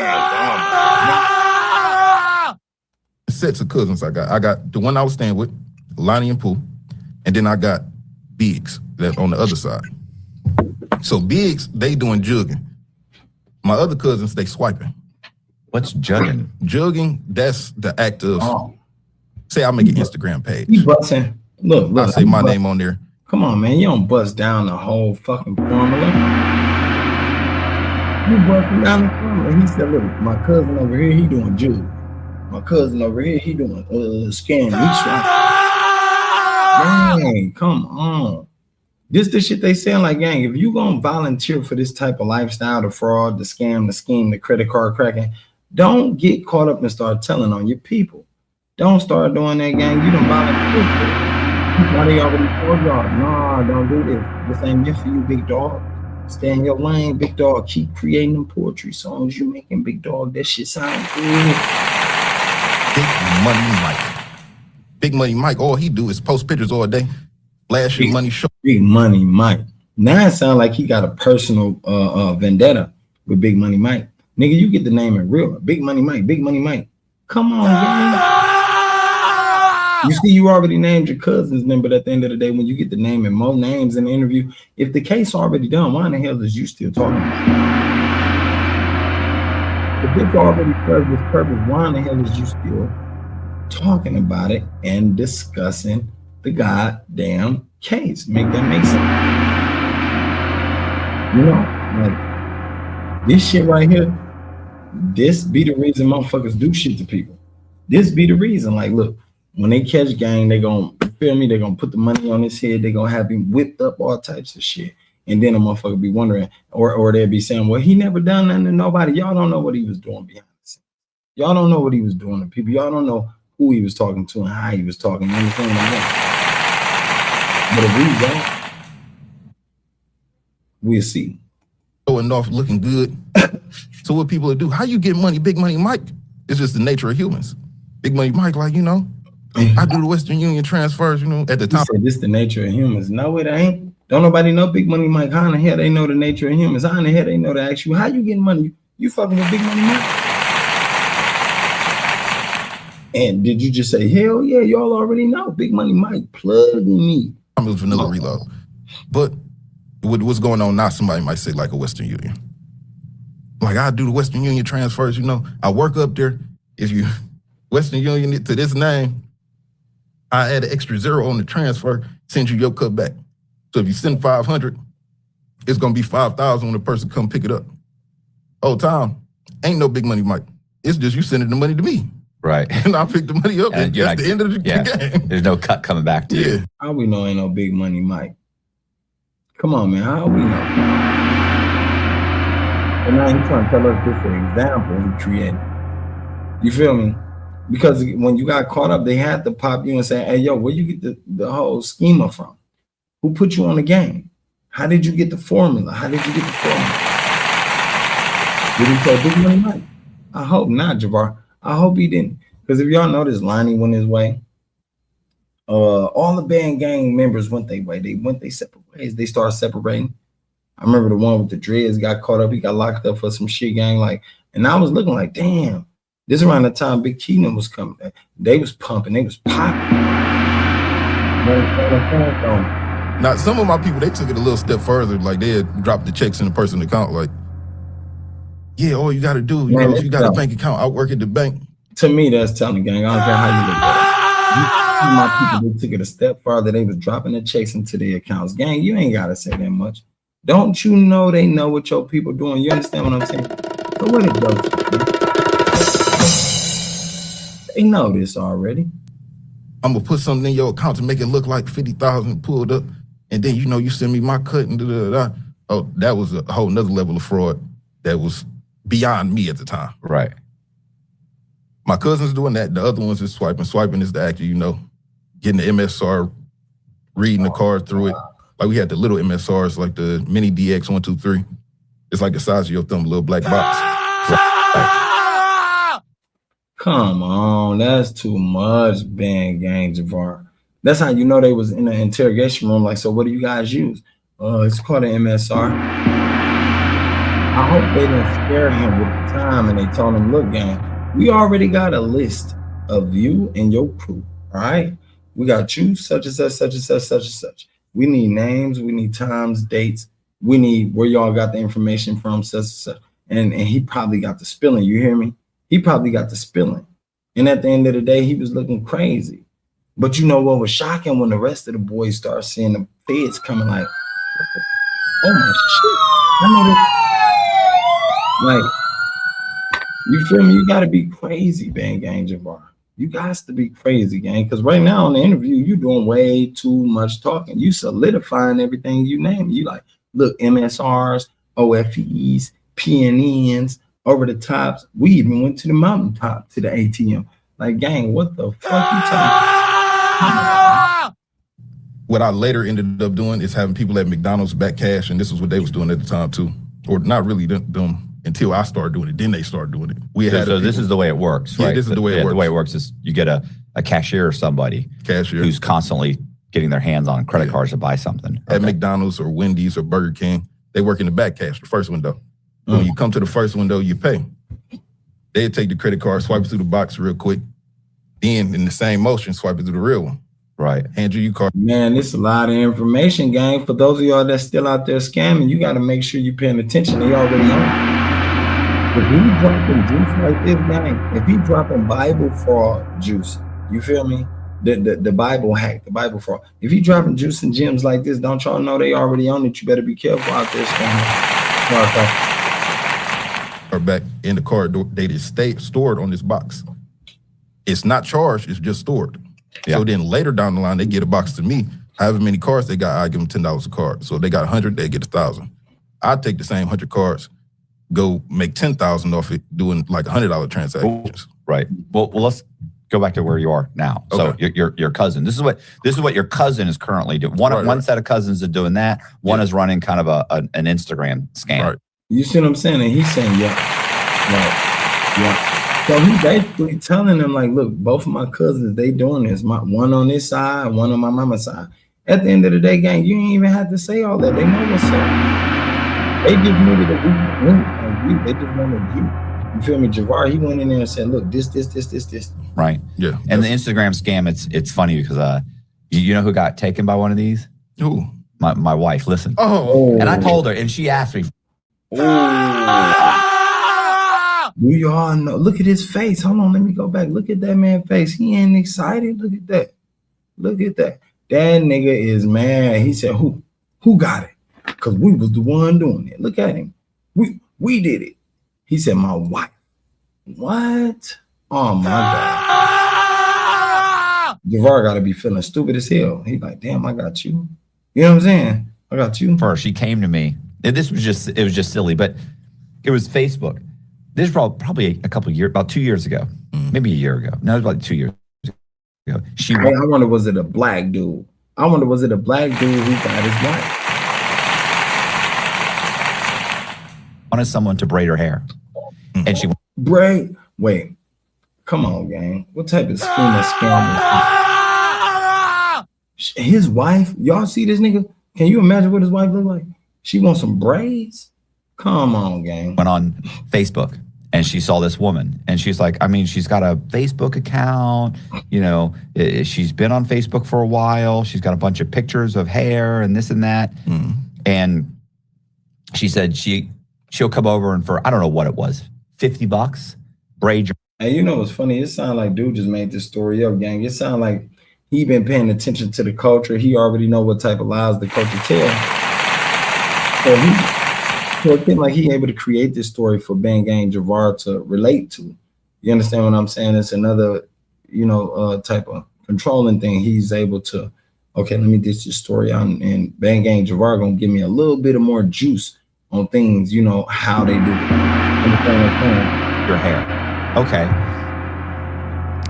S3: Sets of cousins I got. I got the one I was staying with, Lonnie and Pooh, and then I got Biggs that on the other side. So Biggs, they doing jugging. My other cousins, they swiping.
S4: What's jugging?
S3: Jugging, that's the act of, say I make an Instagram page.
S2: You busting. Look,
S3: I say my name on there.
S2: Come on, man. You don't bust down the whole fucking formula. You busting down the corner. And he said, look, my cousin over here, he doing jewelry. My cousin over here, he doing scamming. He's trying. Dang, come on. This the shit they saying, like, gang, if you gonna volunteer for this type of lifestyle, the fraud, the scam, the scheme, the credit card cracking, don't get caught up and start telling on your people. Don't start doing that, gang. You done volunteer for it. Why they already told y'all, nah, don't do this. This ain't meant for you, big dog. Stay in your lane, big dog. Keep creating them poetry songs you making, big dog. That shit sound good.
S3: Big Money Mike. Big Money Mike, all he do is post pictures all day. Flash your money show.
S2: Big Money Mike. Now it sounds like he got a personal vendetta with Big Money Mike. Nigga, you get the name in real. Big Money Mike, Big Money Mike. Come on, gang. You see, you already named your cousins, man, but at the end of the day, when you get the name and more names in the interview, if the case already done, why in the hell is you still talking about it? If it's already served its purpose, why in the hell is you still talking about it and discussing the goddamn case? Make that make sense? You know, like, this shit right here, this be the reason motherfuckers do shit to people. This be the reason, like, look, when they catch gang, they gonna, you feel me? They gonna put the money on his head. They gonna have him whipped up, all types of shit. And then a motherfucker be wondering, or they'll be saying, well, he never done nothing to nobody. Y'all don't know what he was doing behind the scenes. Y'all don't know what he was doing to people. Y'all don't know who he was talking to and how he was talking. You understand what I'm saying? But if we don't, we'll see.
S3: Showing off, looking good. So what people do? How you get money? Big Money Mike. It's just the nature of humans. Big Money Mike, like, you know, I do the Western Union transfers, you know, at the time.
S2: This the nature of humans. No, it ain't. Don't nobody know Big Money Mike. How in the hell they know the nature of humans? How in the hell they know to ask you, how you getting money? You fucking with Big Money Mike? And did you just say, hell yeah, y'all already know Big Money Mike plugging me?
S3: It was vanilla reload. But with what's going on now, somebody might say like a Western Union. Like, I do the Western Union transfers, you know. I work up there. If you Western Union to this name, I add an extra zero on the transfer, send you your cut back. So if you send 500, it's gonna be 5,000 when the person come pick it up. Whole time, ain't no Big Money Mike. It's just you sending the money to me.
S4: Right.
S3: And I pick the money up, and that's the end of the game.
S4: There's no cut coming back to you.
S2: How we know ain't no Big Money Mike? Come on, man. How we know? And now he's trying to tell us this an example he created. You feel me? Because when you got caught up, they had to pop you and say, hey, yo, where you get the whole schema from? Who put you on the game? How did you get the formula? How did you get the formula? Did he say Big Money Mike? I hope not, Javar. I hope he didn't. Because if y'all notice, Lonnie went his way. All the BandGang members went their way. They went their separate ways. They started separating. I remember the one with the dreads got caught up. He got locked up for some shit, gang. Like, and I was looking like, damn. This around the time Big Keenan was coming. They was pumping. They was popping.
S3: Now, some of my people, they took it a little step further. Like, they had dropped the checks in the person's account. Like, yeah, all you got to do, you know, if you got a bank account, I work at the bank.
S2: To me, that's telling, gang. I don't care how you look at it. My people, they took it a step farther. They was dropping the checks into their accounts. Gang, you ain't got to say that much. Don't you know they know what your people doing? You understand what I'm saying? So what it goes, they know this already.
S3: I'm going to put something in your account to make it look like 50,000 pulled up. And then, you know, you send me my cut and da-da-da. Oh, that was a whole nother level of fraud that was beyond me at the time.
S4: Right.
S3: My cousin's doing that. The other ones is swiping. Swiping is the actor, you know, getting the MSR, reading the card through it. Like, we had the little MSRs, like the mini DX 123. It's like the size of your thumb, a little black box.
S2: Come on, that's too much, BandGang, Javar. That's how you know they was in the interrogation room. Like, so what do you guys use? It's called an MSR. I hope they didn't scare him with the time and they told him, look, gang, we already got a list of you and your crew, all right? We got you, such and such, such and such, such and such. We need names, we need times, dates. We need where y'all got the information from, such and such. And he probably got the spilling, you hear me? He probably got the spilling. And at the end of the day, he was looking crazy. But you know what was shocking? When the rest of the boys start seeing the feds coming like, oh my shit. I know Like, you feel me? You gotta be crazy, BandGang Javar. You guys to be crazy, gang. Because right now on the interview, you doing way too much talking. You solidifying everything you name. You like, look, MSRs, OFEs, PNNs, over the tops. We even went to the mountaintop to the ATM. Like, gang, what the fuck you talking?
S3: What I later ended up doing is having people at McDonald's back cash, and this is what they was doing at the time too. Or not really them until I started doing it. Then they started doing it.
S4: So this is the way it works, right?
S3: Yeah, this is the way it works.
S4: The way it works is you get a cashier or somebody who's constantly getting their hands on credit cards to buy something.
S3: At McDonald's or Wendy's or Burger King, they work in the back cash, the first window. When you come to the first window, you pay. They take the credit card, swipe it through the box real quick. Then in the same motion, swipe it to the real one. Right. Hand you your card.
S2: Man, it's a lot of information, gang. For those of y'all that's still out there scamming, you got to make sure you're paying attention. They already on. If he dropping juice like this, gang, if he dropping Bible fraud juice, you feel me? The Bible hack, the Bible fraud. If he dropping juice and gems like this, don't y'all know they already on it? You better be careful out there scamming.
S3: Or back in the card date is stored on this box. It's not charged, it's just stored. Yeah. So then later down the line, they get a box to me. However many cards they got, I give them $10 a card. So if they got 100, they get 1,000. I take the same 100 cards, go make 10,000 off it, doing like $100 transactions.
S4: Right. Well, let's go back to where you are now. Okay. So your cousin. This is what your cousin is currently doing. One set of cousins are doing that. One is running kind of an Instagram scam.
S2: Right. You see what I'm saying? And he's saying, yeah. So he's basically telling them, like, look, both of my cousins, they doing this. One on this side, one on my mama's side. At the end of the day, gang, you ain't even have to say all that. They know what's up. They just needed a week. They just wanted you. You feel me? Javar, he went in there and said, look, this.
S4: Right. Yeah. And the Instagram scam, it's funny because you know who got taken by one of these?
S3: Who?
S4: My wife. Listen.
S3: Oh.
S4: And I told her, and she asked me.
S2: Do y'all know? Look at his face. Hold on, let me go back. Look at that man's face. He ain't excited. Look at that. That nigga is mad. He said, who got it? Because we was the one doing it. Look at him. We did it. He said, my wife. What? Oh my God. Javar got to be feeling stupid as hell. He like, damn, I got you. You know what I'm saying? I got you.
S4: First, she came to me. It was just silly, but it was Facebook. This is probably a couple of years, about 2 years ago, maybe a year ago. No, it was about 2 years ago.
S2: I wonder, was it a black dude? I wonder, was it a black dude who got his wife?
S4: Wanted someone to braid her hair. And she
S2: braid? Wait, come on, gang. What type of scam is his wife? Y'all see this nigga? Can you imagine what his wife look like? She wants some braids? Come on, gang.
S4: Went on Facebook and she saw this woman and she's like, I mean, she's got a Facebook account, you know, she's been on Facebook for a while. She's got a bunch of pictures of hair and this and that. And she said she'll come over and for, I don't know what it was, $50, braid your.
S2: Hey, you know what's funny? It sounds like dude just made this story up, gang. It sounds like he been paying attention to the culture. He already know what type of lies the culture tell. So it seemed like he able to create this story for BandGang Javar to relate to. You understand what I'm saying? It's another, type of controlling thing. He's able to, okay, let me dish this story out, and BandGang Javar gonna give me a little bit of more juice on things, how they do it.
S4: Your hair. Okay.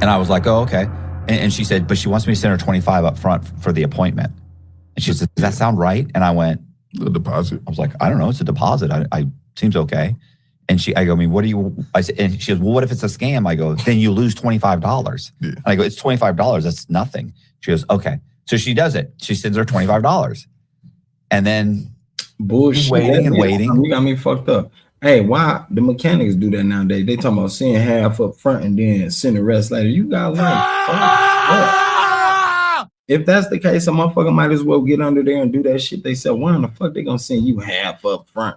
S4: And I was like, oh, okay. And she said, but she wants me to send her $25 up front for the appointment. And she said, does that sound right? And I went,
S3: the deposit.
S4: I was like, I don't know. It's a deposit. I seems okay. And I go, I mean, what do you, I said, and she goes, well, what if it's a scam? I go, then you lose $25. Yeah. And I go, it's $25. That's nothing. She goes, okay. So she does it. She sends her $25. And then
S2: bullshit.
S4: Waiting.
S2: You got me fucked up. Hey, why the mechanics do that nowadays? They talking about send half up front and then send the rest later. You got life. If that's the case, a motherfucker might as well get under there and do that shit. They said, why in the fuck they gonna send you half up front?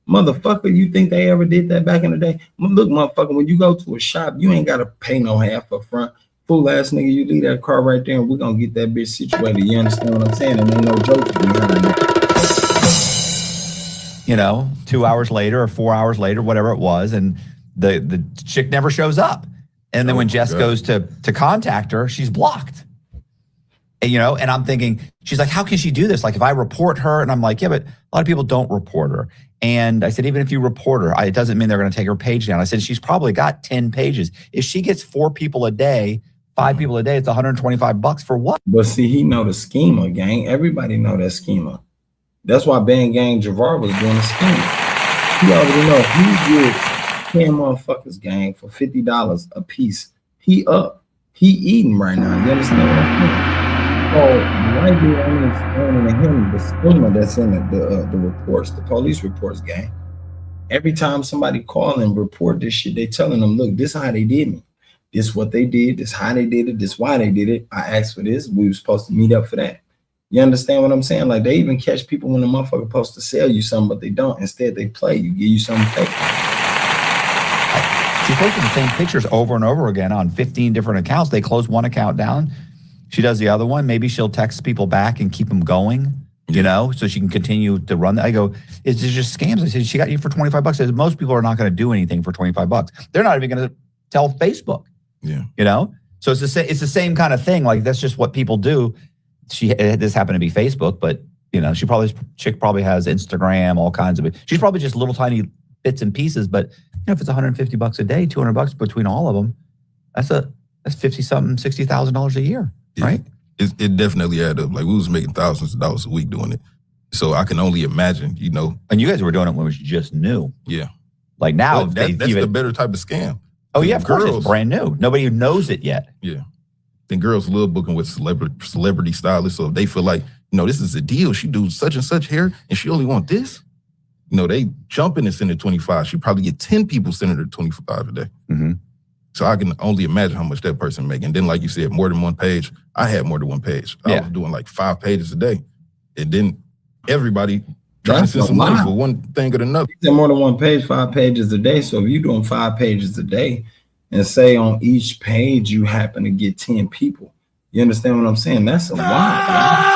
S2: Motherfucker, you think they ever did that back in the day? Look, motherfucker, when you go to a shop, you ain't gotta pay no half up front. Fool ass nigga, you leave that car right there and we're gonna get that bitch situated. You understand what I'm saying? And ain't no joke behind that.
S4: you know, 2 hours later or 4 hours later, whatever it was, and the chick never shows up. And then when Jess goes to contact her, she's blocked. And, you know, and I'm thinking, she's like, how can she do this? Like, if I report her, and I'm like, yeah, but a lot of people don't report her. And I said, even if you report her, it doesn't mean they're going to take her page down. I said, she's probably got 10 pages. If she gets 4 people a day, 5 people a day, it's $125 for what?
S2: But see, he know the schema, gang. Everybody know that schema. That's why BandGang Javar was doing the schema. He already know he gets 10 motherfuckers, gang, for $50 a piece. He up. He eating right now. You understand what I'm saying? So why do you only explaining to him the schema that's in the reports, the police reports, gang? Every time somebody call and report this shit, they telling them, look, this how they did me. This what they did, this how they did it, this why they did it. I asked for this, we were supposed to meet up for that. You understand what I'm saying? Like, they even catch people when the motherfucker supposed to sell you something, but they don't. Instead, they play you, give you something fake.
S4: She posted the same pictures over and over again on 15 different accounts. They close one account down. She does the other one. Maybe she'll text people back and keep them going, you know, so she can continue to run. I go, it's just scams. I said, she got you for $25. I said, most people are not going to do anything for $25. They're not even going to tell Facebook.
S3: Yeah.
S4: You know? So it's the same kind of thing. Like, that's just what people do. This happened to be Facebook, but, you know, chick probably has Instagram, all kinds of it. She's probably just little tiny bits and pieces, but, you know, if it's $150 a day, $200 between all of them, that's 50-something, $60,000 a year.
S3: Yeah.
S4: Right?
S3: It definitely added up. Like, we was making thousands of dollars a week doing it. So I can only imagine, you know.
S4: And you guys were doing it when it was just new.
S3: Yeah.
S4: Like now,
S3: that's the better type of scam.
S4: Oh yeah, of course, it's brand new. Nobody knows it yet.
S3: Yeah. Then girls love booking with celebrity stylists. So if they feel like, you know, this is a deal. She do such and such hair and she only want this. You know, they jump in and send her 25. She probably get 10 people sending her 25 a day.
S4: Mm-hmm.
S3: So I can only imagine how much that person make. And then, like you said, more than one page. I had more than one page. I was doing like 5 pages a day. And then everybody trying to send some money for one thing or another.
S2: You said more than one page, 5 pages a day. So if you're doing 5 pages a day and say on each page you happen to get 10 people, you understand what I'm saying? That's a lot.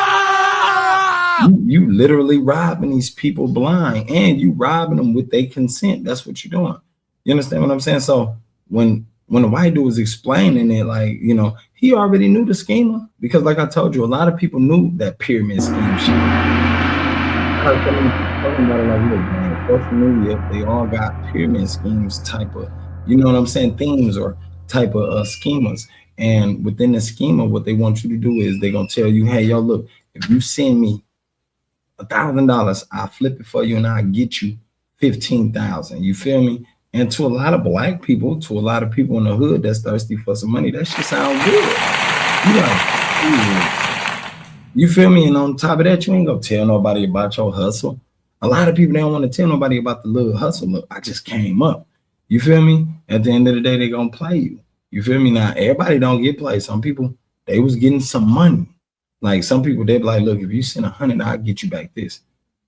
S2: You literally robbing these people blind, and you robbing them with their consent. That's what you're doing. You understand what I'm saying? So when the white dude was explaining it, like, you know, he already knew the schema, because like I told you, a lot of people knew that pyramid scheme shit. I heard so many people talking about it, like, look, man, social media, they all got pyramid schemes type of, you know what I'm saying, themes or type of schemas. And within the schema, what they want you to do is they're going to tell you, hey, yo, look, if you send me $1,000, I'll flip it for you and I'll get you 15,000. You feel me? And to a lot of black people, to a lot of people in the hood that's thirsty for some money, that shit sound good. You feel me? And on top of that, you ain't gonna tell nobody about your hustle. A lot of people, they don't want to tell nobody about the little hustle. Look, I just came up. You feel me? At the end of the day, they gonna play you. You feel me? Now, everybody don't get played. Some people, they was getting some money. Like, some people, they be like, look, if you send 100, I'll get you back this.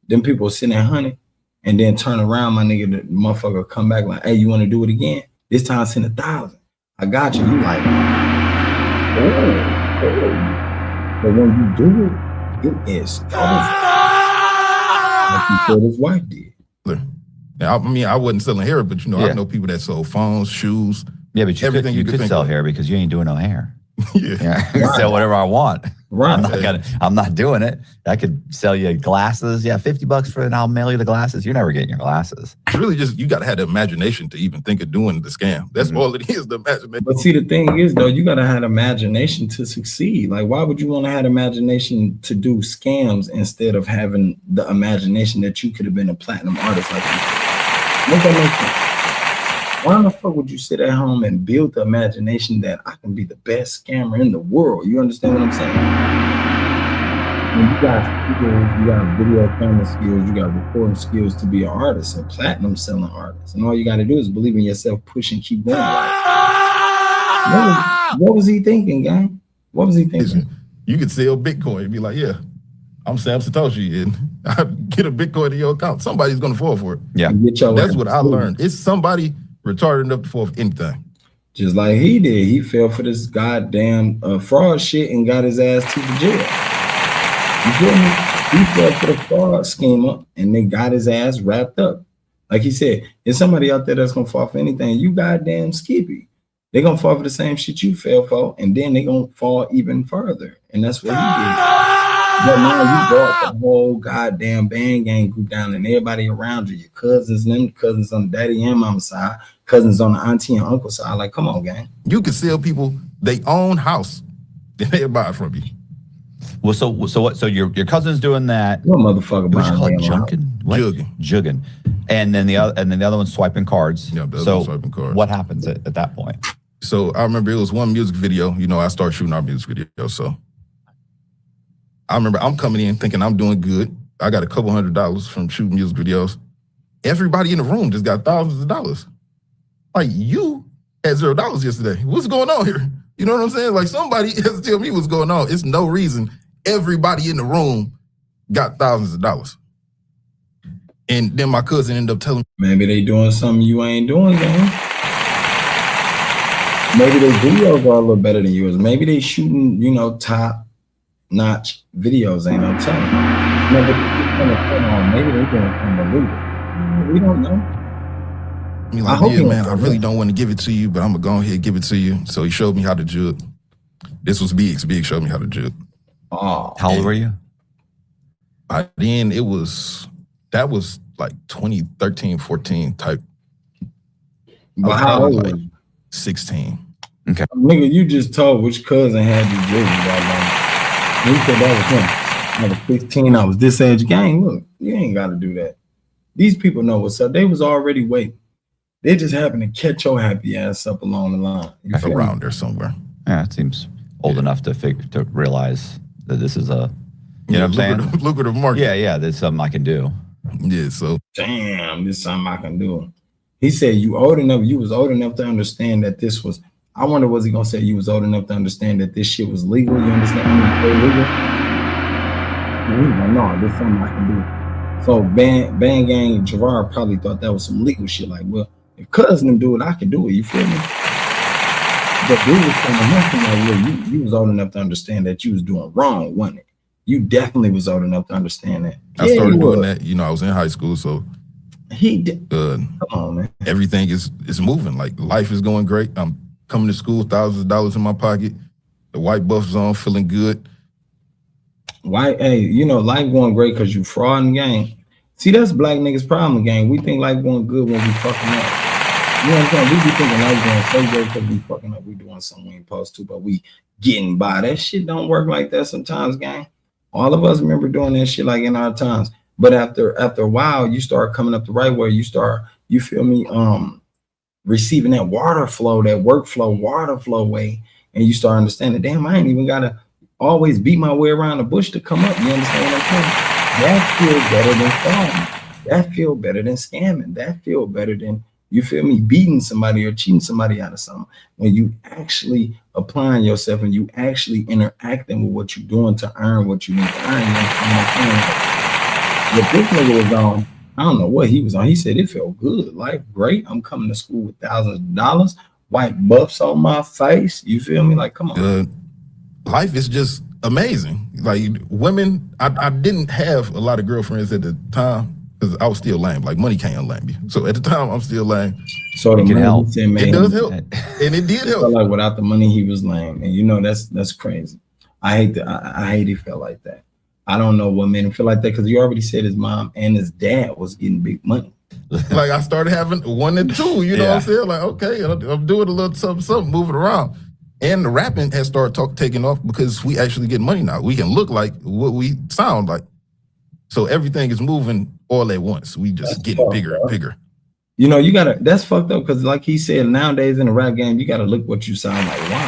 S2: Them people send 100. And then turn around, my nigga, the motherfucker come back like, hey, you want to do it again? This time send 1,000. I got you. You like, oh. But when you do it, it is like you said his wife did.
S3: Now, I mean, I wasn't selling hair, but you know, I know people that sold phones, shoes.
S4: Yeah, but everything you could sell hair because you ain't doing no hair.
S3: Yeah.
S4: I can sell whatever I want.
S2: Right.
S4: I'm not doing it. I could sell you glasses. Yeah, $50 for it, and I'll mail you the glasses. You're never getting your glasses.
S3: It's really just, you got to have the imagination to even think of doing the scam. That's all it is, the imagination.
S2: But see, the thing is, though, you got to have imagination to succeed. Like, why would you want to have imagination to do scams instead of having the imagination that you could have been a platinum artist like you? Make that make sense. Why the fuck would you sit at home and build the imagination that I can be the best scammer in the world? You understand what I'm saying? When you got skills, you got video camera skills, you got recording skills to be an artist, a platinum selling artist. And all you got to do is believe in yourself, push and keep going. What was he thinking, gang? What was he thinking?
S3: You could sell Bitcoin and be like, yeah, I'm Sam Satoshi, and I get a Bitcoin in your account. Somebody's going to fall for it.
S4: Yeah.
S3: That's what I learned. It's somebody retarded enough to fall for anything.
S2: Just like he did. He fell for this goddamn fraud shit and got his ass to the jail. You feel me? He fell for the fraud schemer and they got his ass wrapped up. Like he said, if somebody out there that's gonna fall for anything, you goddamn skippy. They're gonna fall for the same shit you fell for, and then they're gonna fall even further. And that's what he did. But now you brought the whole goddamn BandGang group down and everybody around you, your cousins, them cousins on the daddy and mama side, cousins on the auntie and uncle side. Like, come on, gang.
S3: You can sell people their own house, then they buy it from you.
S4: Well, so what? So your cousin's doing that.
S2: What motherfucker
S4: What you call it?
S2: buying damn house?
S4: Jugging. Jugging. And then the other one's swiping cards.
S3: Yeah, the other
S4: so
S3: one's swiping cards.
S4: What happens at that point?
S3: So I remember it was one music video. You know, I started shooting our music video. So I remember I'm coming in thinking I'm doing good. I got a couple $100 from shooting music videos. Everybody in the room just got thousands of dollars. Like, you had $0 yesterday. What's going on here? You know what I'm saying? Like, somebody has to tell me what's going on. It's no reason everybody in the room got thousands of dollars. And then my cousin ended up telling me,
S2: Maybe they doing something you ain't doing, gang. Maybe their videos are a little better than yours. Maybe they shooting, top-notch videos. Ain't no telling. Maybe they doing something illegal. We don't know.
S3: me like, yeah, man, I really don't want to give it to you, but I'm going to go ahead and give it to you. So he showed me how to jug. This was Biggs. Biggs showed me how to jug.
S2: Oh,
S4: how old were you?
S3: That was like 2013, 14 type.
S2: But how old were you?
S3: 16.
S4: Okay.
S2: Nigga, you just told which cousin had you jig. You said that was him. I was 15. I was this age. Gang, look, you ain't got to do that. These people know what's up. They was already waiting. They just happened to catch your happy ass up along the line.
S3: Around there somewhere.
S4: Yeah, it seems old enough to realize that this is a, you know what I'm saying?
S3: Lucrative market.
S4: Yeah, there's something I can do.
S3: Yeah, so.
S2: Damn, this is something I can do. He said you was old enough to understand that this was, I wonder was he gonna say you was old enough to understand that this shit was legal? You understand? Legal? No, this is something I can do. So BandGang Javar probably thought that was some legal shit. Like, well, if cousin do it, I can do it. You feel me? But dude was telling him like, well, you was old enough to understand that you was doing wrong, wasn't it? You definitely was old enough to understand that.
S3: I started doing that. You know, I was in high school, so
S2: he did. Come on, man.
S3: Everything is moving. Like, life is going great. I'm coming to school, thousands of dollars in my pocket. The white buff's on, feeling good.
S2: Why? Hey, you know, life going great because you fraud and gang. See, that's black niggas' problem, gang. We think life going good when we fucking up. You know what I'm saying? We be thinking life going so good because we fucking up. We doing something we ain't supposed to, but we getting by. That shit don't work like that sometimes, gang. All of us remember doing that shit like in our times. But after a while, you start coming up the right way. You start, you feel me, receiving that water flow, that workflow, water flow way. And you start understanding, damn, I ain't even got to always beat my way around the bush to come up. You understand what I'm saying? That feels better than fraud. That feel better than scamming. That feel better than, you feel me, beating somebody or cheating somebody out of something. When you actually applying yourself and you actually interacting with what you're doing to earn what you need to earn. You know, but this nigga was on, I don't know what he was on. He said it felt good, life great. I'm coming to school with thousands of dollars, white buffs on my face. You feel me? Like, come on.
S3: Life is just amazing. Like, women, I didn't have a lot of girlfriends at the time because I was still lame. Like, money can't unlame you. So at the time, I'm still lame.
S2: So the money help.
S3: It does help, and it did help.
S2: Like, without the money, he was lame, and you know that's crazy. I hate he felt like that. I don't know what made him feel like that because you already said his mom and his dad was getting big money.
S3: Like, I started having 1 and 2. You know what I'm saying? Like, okay, I'm doing a little something, moving around. And the rapping has started taking off because we actually get money now. We can look like what we sound like. So everything is moving all at once. We just getting bigger and bigger.
S2: You know, you gotta, that's fucked up because like he said, nowadays in the rap game, you gotta look what you sound like. Why?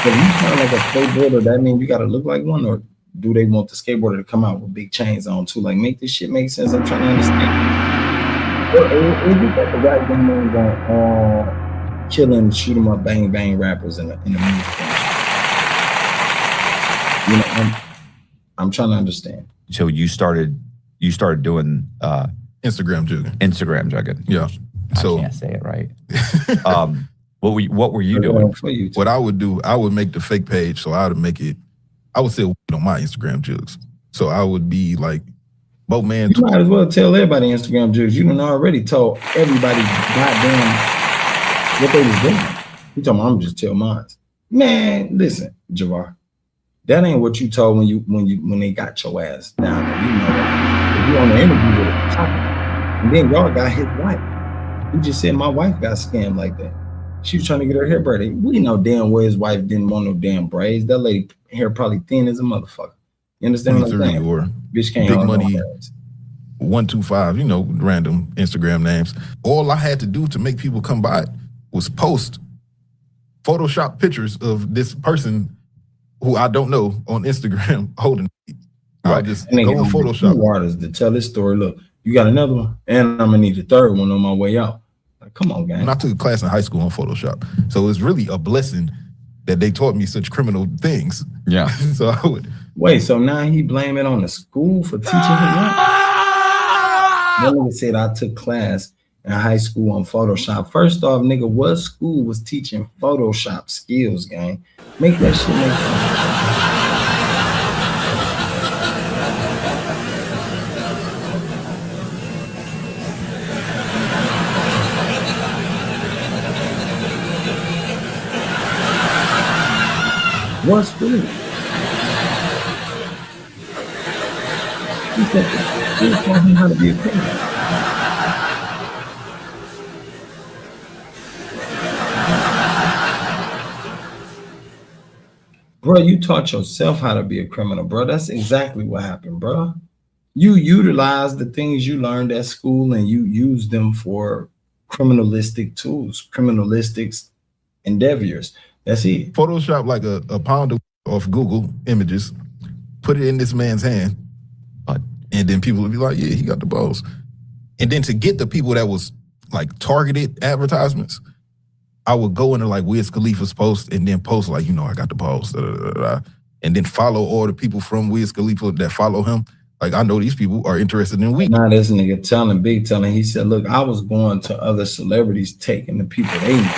S2: If you sound like a skateboarder, that means you gotta look like one, or do they want the skateboarder to come out with big chains on too? Like, make this shit make sense. I'm trying to understand. Or is it that the rap game is going killing, shoot 'em up, bang bang rappers in the music industry? You know, I'm trying to understand.
S4: So you started doing
S3: Instagram jugging.
S4: Instagram jugging.
S3: Yeah.
S4: So I can't say it right. What were you doing?
S3: What I would do, I would make the fake page. So I would make it, I would say on my Instagram jugs. So I would be like, both man.
S2: You might as well tell everybody Instagram jokes. You done already told everybody goddamn what they was doing. You talking about I'm just tell mine. Man, listen, Javar. That ain't what you told when they got your ass down there. You know that. If you on the interview with a topic, and then y'all got his wife. You just said my wife got scammed like that. She was trying to get her hair braided. We know damn well his wife didn't want no damn braids. That lady hair probably thin as a motherfucker. You understand what I'm saying?
S3: Or
S2: bitch can't
S3: Big
S2: hold
S3: Money
S2: no hairs.
S3: 125, you know, random Instagram names. All I had to do to make people come by was post Photoshop pictures of this person who I don't know on Instagram holding. I'll just go on Photoshop.
S2: Artists to tell this story. Look, you got another one, and I'm gonna need a third one on my way out. Like, come on, gang.
S3: And I took a class in high school on Photoshop, so it's really a blessing that they taught me such criminal things.
S4: Yeah.
S3: So I would
S2: wait. So now he blame it on the school for teaching him that? That nigga said I took class in high school on Photoshop. First off, nigga, what school was teaching Photoshop skills, gang? Make that shit make sense. What school? He said he taught him how to be a criminal. Bro, you taught yourself how to be a criminal, bro. That's exactly what happened, bro. You utilized the things you learned at school and you used them for criminalistic tools, criminalistic endeavors. That's it.
S3: Photoshop like a pound of Google images, put it in this man's hand, and then people would be like, yeah, he got the balls. And then to get the people that was like targeted advertisements, I would go into like Wiz Khalifa's post and then post like, you know, I got the balls, and then follow all the people from Wiz Khalifa that follow him. Like, I know these people are interested in weed.
S2: Now this nigga telling, he said, look, I was going to other celebrities taking the people they know.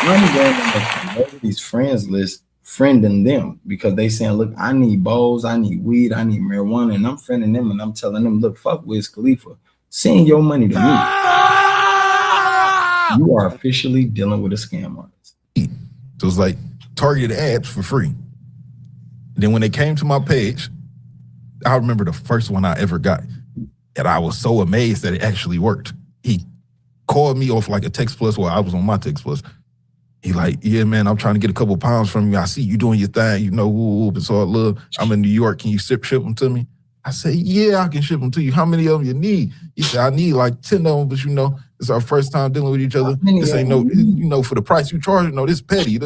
S2: I'm going on the celebrities friends list, friending them because they saying, look, I need bowls, I need weed, I need marijuana, and I'm friending them and I'm telling them, look, fuck Wiz Khalifa, send your money to me. You are officially dealing with a scam artist.
S3: So it's like targeted ads for free. Then when they came to my page, I remember the first one I ever got, and I was so amazed that it actually worked. He called me off like a Text Plus while I was on my Text Plus. He like, yeah, man, I'm trying to get a couple pounds from you. I see you doing your thing, you know, whoop, it's all love. I'm in New York. Can you ship them to me? I say, yeah, I can ship them to you. How many of them you need? He said, I need like 10 of them, but you know, it's our first time dealing with each other. This ain't no, you know, for the price you charge, no, this petty.
S2: He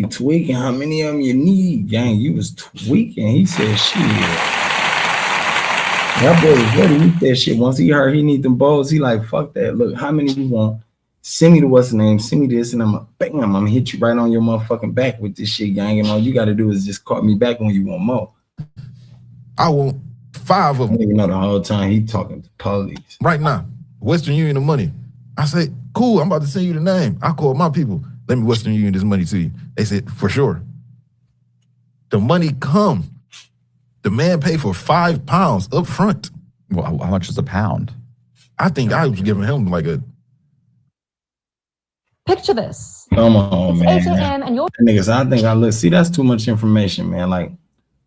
S2: tweaking. How many of them you need, gang? You was tweaking. He said, shit. That boy was ready. He said, shit. Once he heard he need them balls, he like, fuck that. Look, how many you want? Send me the what's the name, send me this, and I'm gonna hit you right on your motherfucking back with this shit, gang. And all you gotta do is just call me back when you want more.
S3: I want 5 of them.
S2: You know the whole time he talking to police.
S3: Right now, Western Union the money. I say, cool, I'm about to send you the name. I call my people. Let me Western Union this money to you. They said, for sure. The money come. The man paid for £5 up front.
S4: Well, how much is a pound?
S3: I think I was giving him like a
S6: Picture this.
S2: Come on, man.
S6: 8 a.m. and you're
S2: niggas, I think I look. See, that's too much information, man. Like,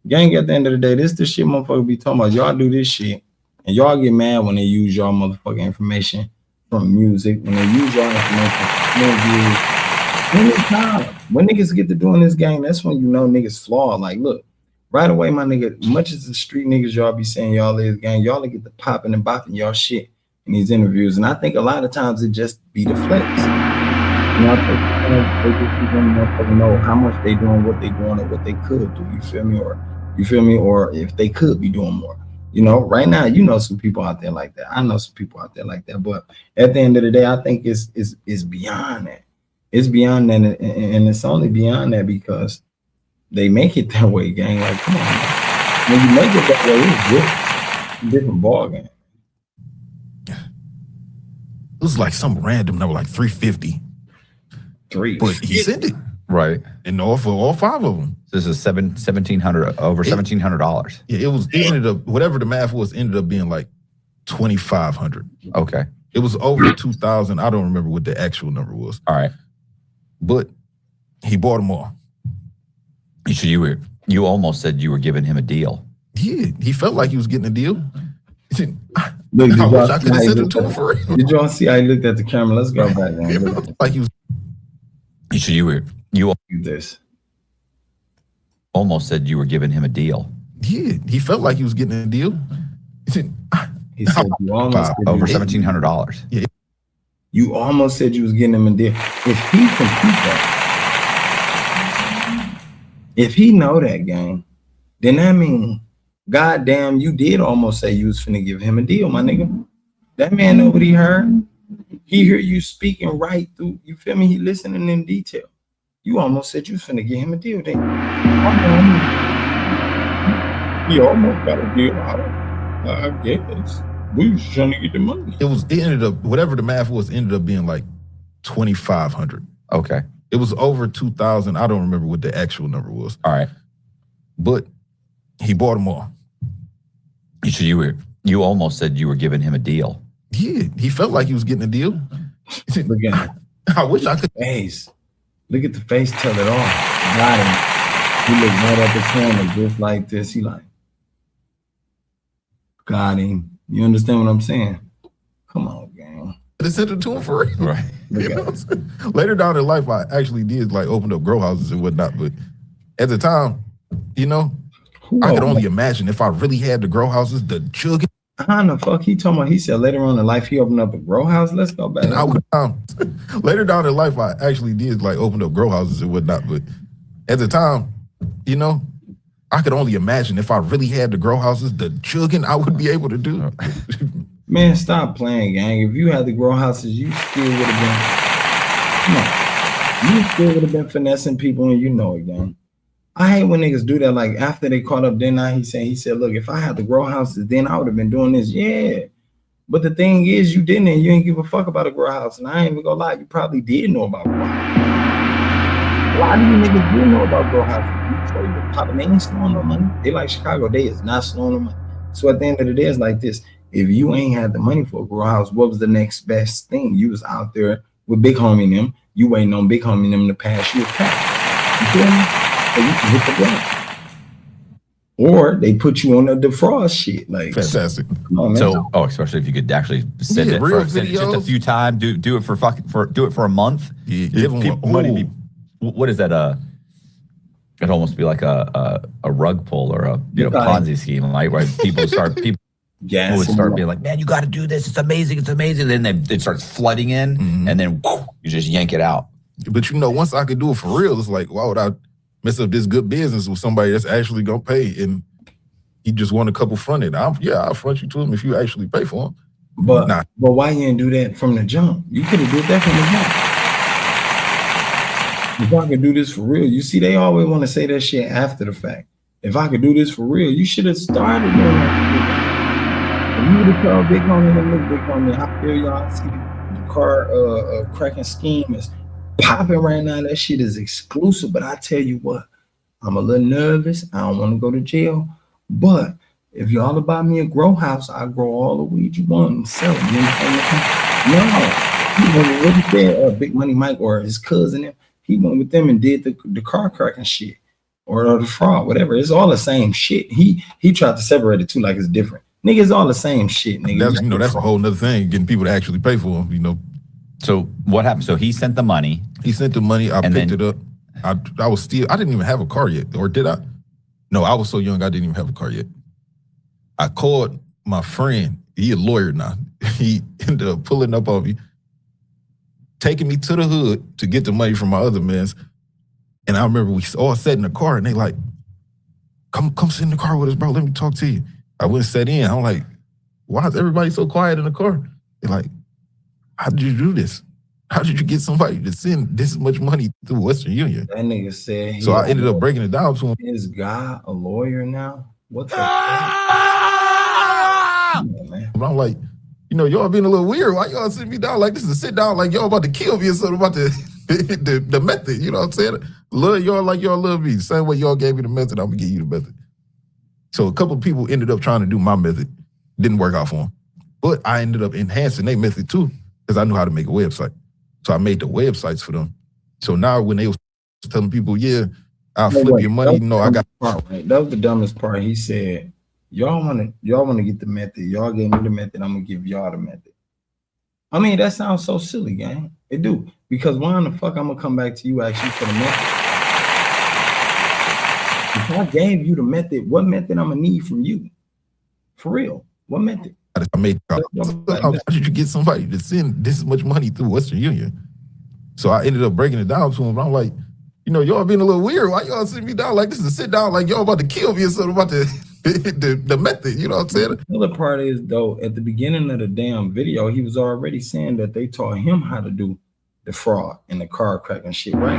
S2: gang, at the end of the day, this the shit motherfucker be talking about. Y'all do this shit, and y'all get mad when they use y'all motherfucking information from music, when they use y'all information from interviews. When niggas get to doing this, gang, that's when you know niggas flaw. Like, look, right away, my nigga, much as the street niggas y'all be saying y'all is, gang, y'all get to popping and bopping y'all shit in these interviews. And I think a lot of times it just be the flex. You know, they just know how much they doing, what they doing, or what they could do. You feel me? Or if they could be doing more. You know, right now, you know some people out there like that. I know some people out there like that. But at the end of the day, I think it's beyond that. It's beyond that, and it's only beyond that because they make it that way, gang. Like, come on, man. When you make it that way, it's different ball game.
S3: It was like some random number, like 350. But he sent it.
S4: Right.
S3: And all for all 5 of them.
S4: This is $1,700, over $1,700.
S3: Yeah, it ended up, whatever the math was, ended up being like 2,500.
S4: Okay.
S3: It was over 2,000. I don't remember what the actual number was.
S4: All right.
S3: But he bought them all.
S4: So you almost said you were giving him a deal.
S3: Yeah, he felt like he was getting a deal.
S2: Look,
S3: I wish I could have said it to him for real.
S2: Did y'all see how he looked at the camera? Let's go back, man.
S3: It
S2: Look
S3: felt like he was.
S4: So you
S2: at this.
S4: almost said you were giving him a deal.
S3: Yeah, he felt like he was getting a deal.
S2: He said you almost said
S4: Over
S2: you-
S4: $1,700.
S2: You almost said you was getting him a deal. If he compute that, if he know that game, then that mean, goddamn, you did almost say you was finna give him a deal, my nigga. That man know what he heard. He hear you speaking right through. You feel me? He listening in detail. You almost said you was finna give him a deal. Then he almost got a deal out of it. I guess we was trying to get the money.
S3: It ended up, whatever the math was, ended up being like 2,500.
S4: Okay.
S3: It was over 2,000. I don't remember what the actual number was.
S4: All right.
S3: But he bought them all.
S4: So you almost said you were giving him a deal.
S3: Yeah, he felt like he was getting a deal.
S2: Look at him.
S3: I wish I could.
S2: Face. Look at the face, tell it all. Got him. He looked right at the camera just like this. He like, got him. You understand what I'm saying? Come on, gang.
S3: I sent it to him for real.
S4: Right.
S3: You know what I'm saying? Later down in life, I actually did like open up grow houses and whatnot. But at the time, you know, I could only imagine if I really had the grow houses, the children.
S2: How the fuck he talking about? He said later on in life he opened up a grow house. Let's go back.
S3: And I would later down in life, I actually did like open up grow houses and whatnot. But at the time, you know, I could only imagine if I really had the grow houses, the children I would be able to do.
S2: Man, stop playing, gang. If you had the grow houses, you still would have been. Come on. You still would have been finessing people, and you know it, gang. I hate when niggas do that. Like after they caught up, then now he said, look, if I had the grow houses, then I would have been doing this. Yeah. But the thing is, you didn't, and you ain't give a fuck about a grow house. And I ain't even gonna lie, you probably did know about grow houses. A lot of you niggas do know about grow houses. They ain't snowing no money. They like Chicago, they is not snowing no money. So at the end of the day, it's like this. If you ain't had the money for a grow house, what was the next best thing? You was out there with Big Homie and them. You waiting on Big Homie and them to pass you a pack. You feel me? So you can hit the block. Or they put you on the defraud shit. Like,
S3: Fantastic.
S2: come on, man.
S4: So, especially if you could actually send it
S3: real
S4: send it just a
S3: videos.
S4: few times, do it for a month.
S3: Yeah, give them
S4: People- money. What is that? It'd almost be like a rug pull or a Ponzi scheme, right? Where people would start being like, "Man, you got to do this. It's amazing. It's amazing." Then it starts flooding in, and then you just yank it out.
S3: But you know, once I could do it for real, it's like, why would I mess up this good business with somebody that's actually gonna pay? And he just want a couple fronted. I'll front you to him if you actually pay for him.
S2: But why you didn't do that from the jump? You could have did that from the jump. If I could do this for real, you see, they always want to say that shit after the fact. If I could do this for real, you should have started doing that. If you would have told Big Homie, look, Big Homie, I feel y'all. I see the car cracking scheme is popping right now. That shit is exclusive. But I tell you what, I'm a little nervous. I don't want to go to jail. But if y'all about me a grow house, I grow all the weed you want and sell it. You understand? No, he went with that Big Money Mike or his cousin. He went with them and did the car cracking shit or the fraud, whatever. It's all the same shit. He tried to separate it too, like it's different. Nigga, it's all the same shit, nigga.
S3: That's a whole nother thing, getting people to actually pay for them, you know.
S4: So what happened? So he sent the money.
S3: He sent the money. I picked it up. I didn't even have a car yet. Or did I? No, I was so young, I didn't even have a car yet. I called my friend. He a lawyer now. He ended up pulling up on me, taking me to the hood to get the money from my other mans. And I remember we all sat in the car and they like, come sit in the car with us, bro. Let me talk to you. I went and sat in. I'm like, why is everybody so quiet in the car? They're like, how did you do this? How did you get somebody to send this much money through Western Union?
S2: That nigga said.
S3: So I ended up breaking it down to him.
S2: Is God a lawyer now? What the fuck? Man.
S3: But I'm like, you know, y'all being a little weird. Why y'all sitting me down like this is a sit down like y'all about to kill me or something about to the method. You know what I'm saying? Love y'all like y'all love me. Same way y'all gave me the method, I'm gonna give you the method. So a couple of people ended up trying to do my method. Didn't work out for them. But I ended up enhancing their method too, because I knew how to make a website. So I made the websites for them. So now when they was telling people, yeah, I'll flip your money, I got
S2: part, right? That was the dumbest part. He said, y'all wanna get the method. Y'all gave me the method, I'm gonna give y'all the method. I mean, that sounds so silly, gang. It do. Because why in the fuck I'm gonna come back to you actually for the method? If I gave you the method, what method I'm gonna need from you? For real. What method?
S3: I made how did you get somebody to send this much money through Western Union? So I ended up breaking it down to him. I'm like, y'all being a little weird. Why y'all sitting me down like this to sit down like y'all about to kill me or something about the method? You know what I'm saying?
S2: The other part is, though, at the beginning of the damn video, he was already saying that they taught him how to do the fraud and the card cracking shit, right?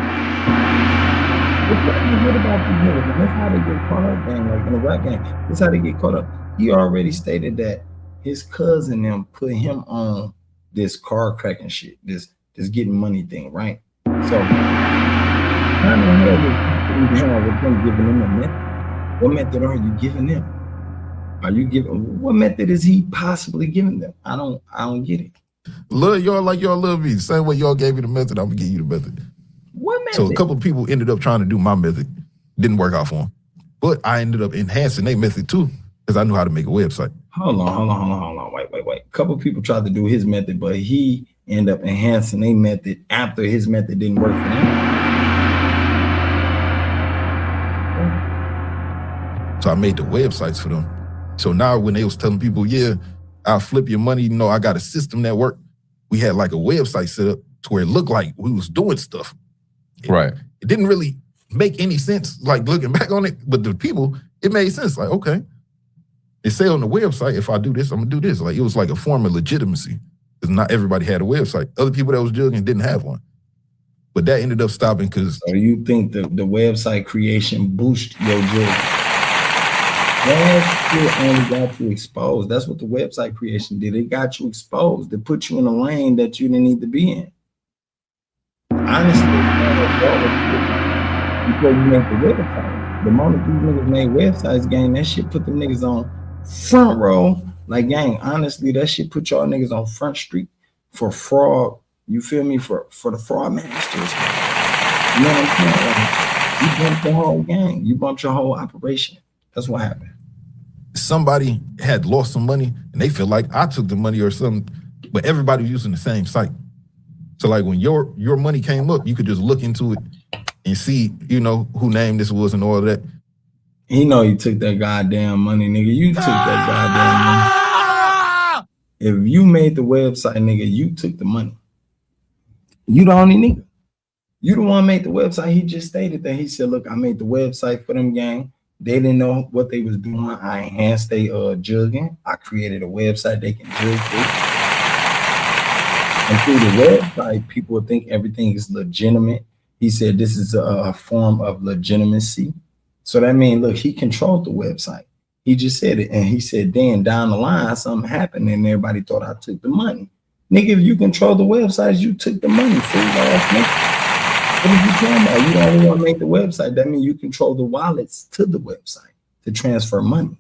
S2: What about these niggas? That's how they get caught up, gang. Like in the rap game, that's how they get caught up. He already stated that his cousin them put him on this card cracking shit, this getting money thing, right? So how in the hell with them giving them a method? What method are you giving them? Are you giving what method is he possibly giving them? I don't get it.
S3: Love y'all like y'all love me. Same way y'all gave me the method, I'm gonna give you the method.
S2: What method?
S3: So a couple of people ended up trying to do my method. Didn't work out for them. But I ended up enhancing their method too, because I knew how to make a website.
S2: Hold on. Wait. A couple of people tried to do his method, but he ended up enhancing a method after his method didn't work for them.
S3: So I made the websites for them. So now when they was telling people, yeah, I'll flip your money, I got a system that worked. We had like a website set up to where it looked like we was doing stuff.
S4: Right.
S3: It didn't really make any sense, like looking back on it, but the people, it made sense. Like, okay, it say on the website, if I do this, I'm gonna do this. Like, it was like a form of legitimacy, because not everybody had a website. Other people that was jugging didn't have one. But that ended up stopping because...
S2: So you think the website creation boosted your jugging? That shit only got you exposed. That's what the website creation did. It got you exposed. It put you in a lane that you didn't need to be in. Honestly, before you make the website, the moment these niggas made websites, gang, that shit put them niggas on front row. Like, gang, honestly, that shit put y'all niggas on Front Street for fraud. You feel me? For the fraud masters. You know what I'm saying? Like, you bumped the whole gang. You bumped your whole operation. That's what happened.
S3: Somebody had lost some money and they feel like I took the money or something, but everybody was using the same site. So like when your money came up, you could just look into it and see, who name this was and all of that.
S2: He know you took that goddamn money, nigga. You took that goddamn money. If you made the website, nigga, you took the money. You the only nigga. You the one made the website. He just stated that. He said, look, I made the website for them, gang. They didn't know what they was doing. I enhanced they jugging. I created a website they can jug through. And through the website, people would think everything is legitimate. He said this is a form of legitimacy. So that means, look, he controlled the website. He just said it. And he said, then down the line, something happened and everybody thought I took the money. Nigga, if you control the websites, you took the money. What are you talking about? You don't only want to make the website. That means you control the wallets to the website to transfer money.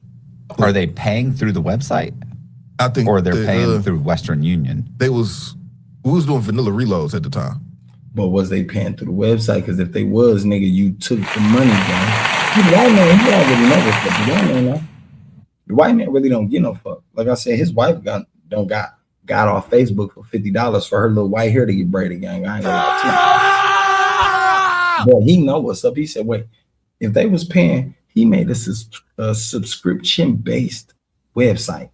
S4: Are they paying through the website?
S3: I think,
S4: or they're paying through Western Union.
S3: We was doing vanilla reloads at the time.
S2: But was they paying through the website? Because if they was, nigga, you took the money, man. The white man, he already know what's up. The white man, no. The white man really don't get no fuck. Like I said, his wife got off Facebook for $50 for her little white hair to get braided, gang. I ain't gonna lie to you. But he know what's up. He said, wait, if they was paying, he made a subscription-based website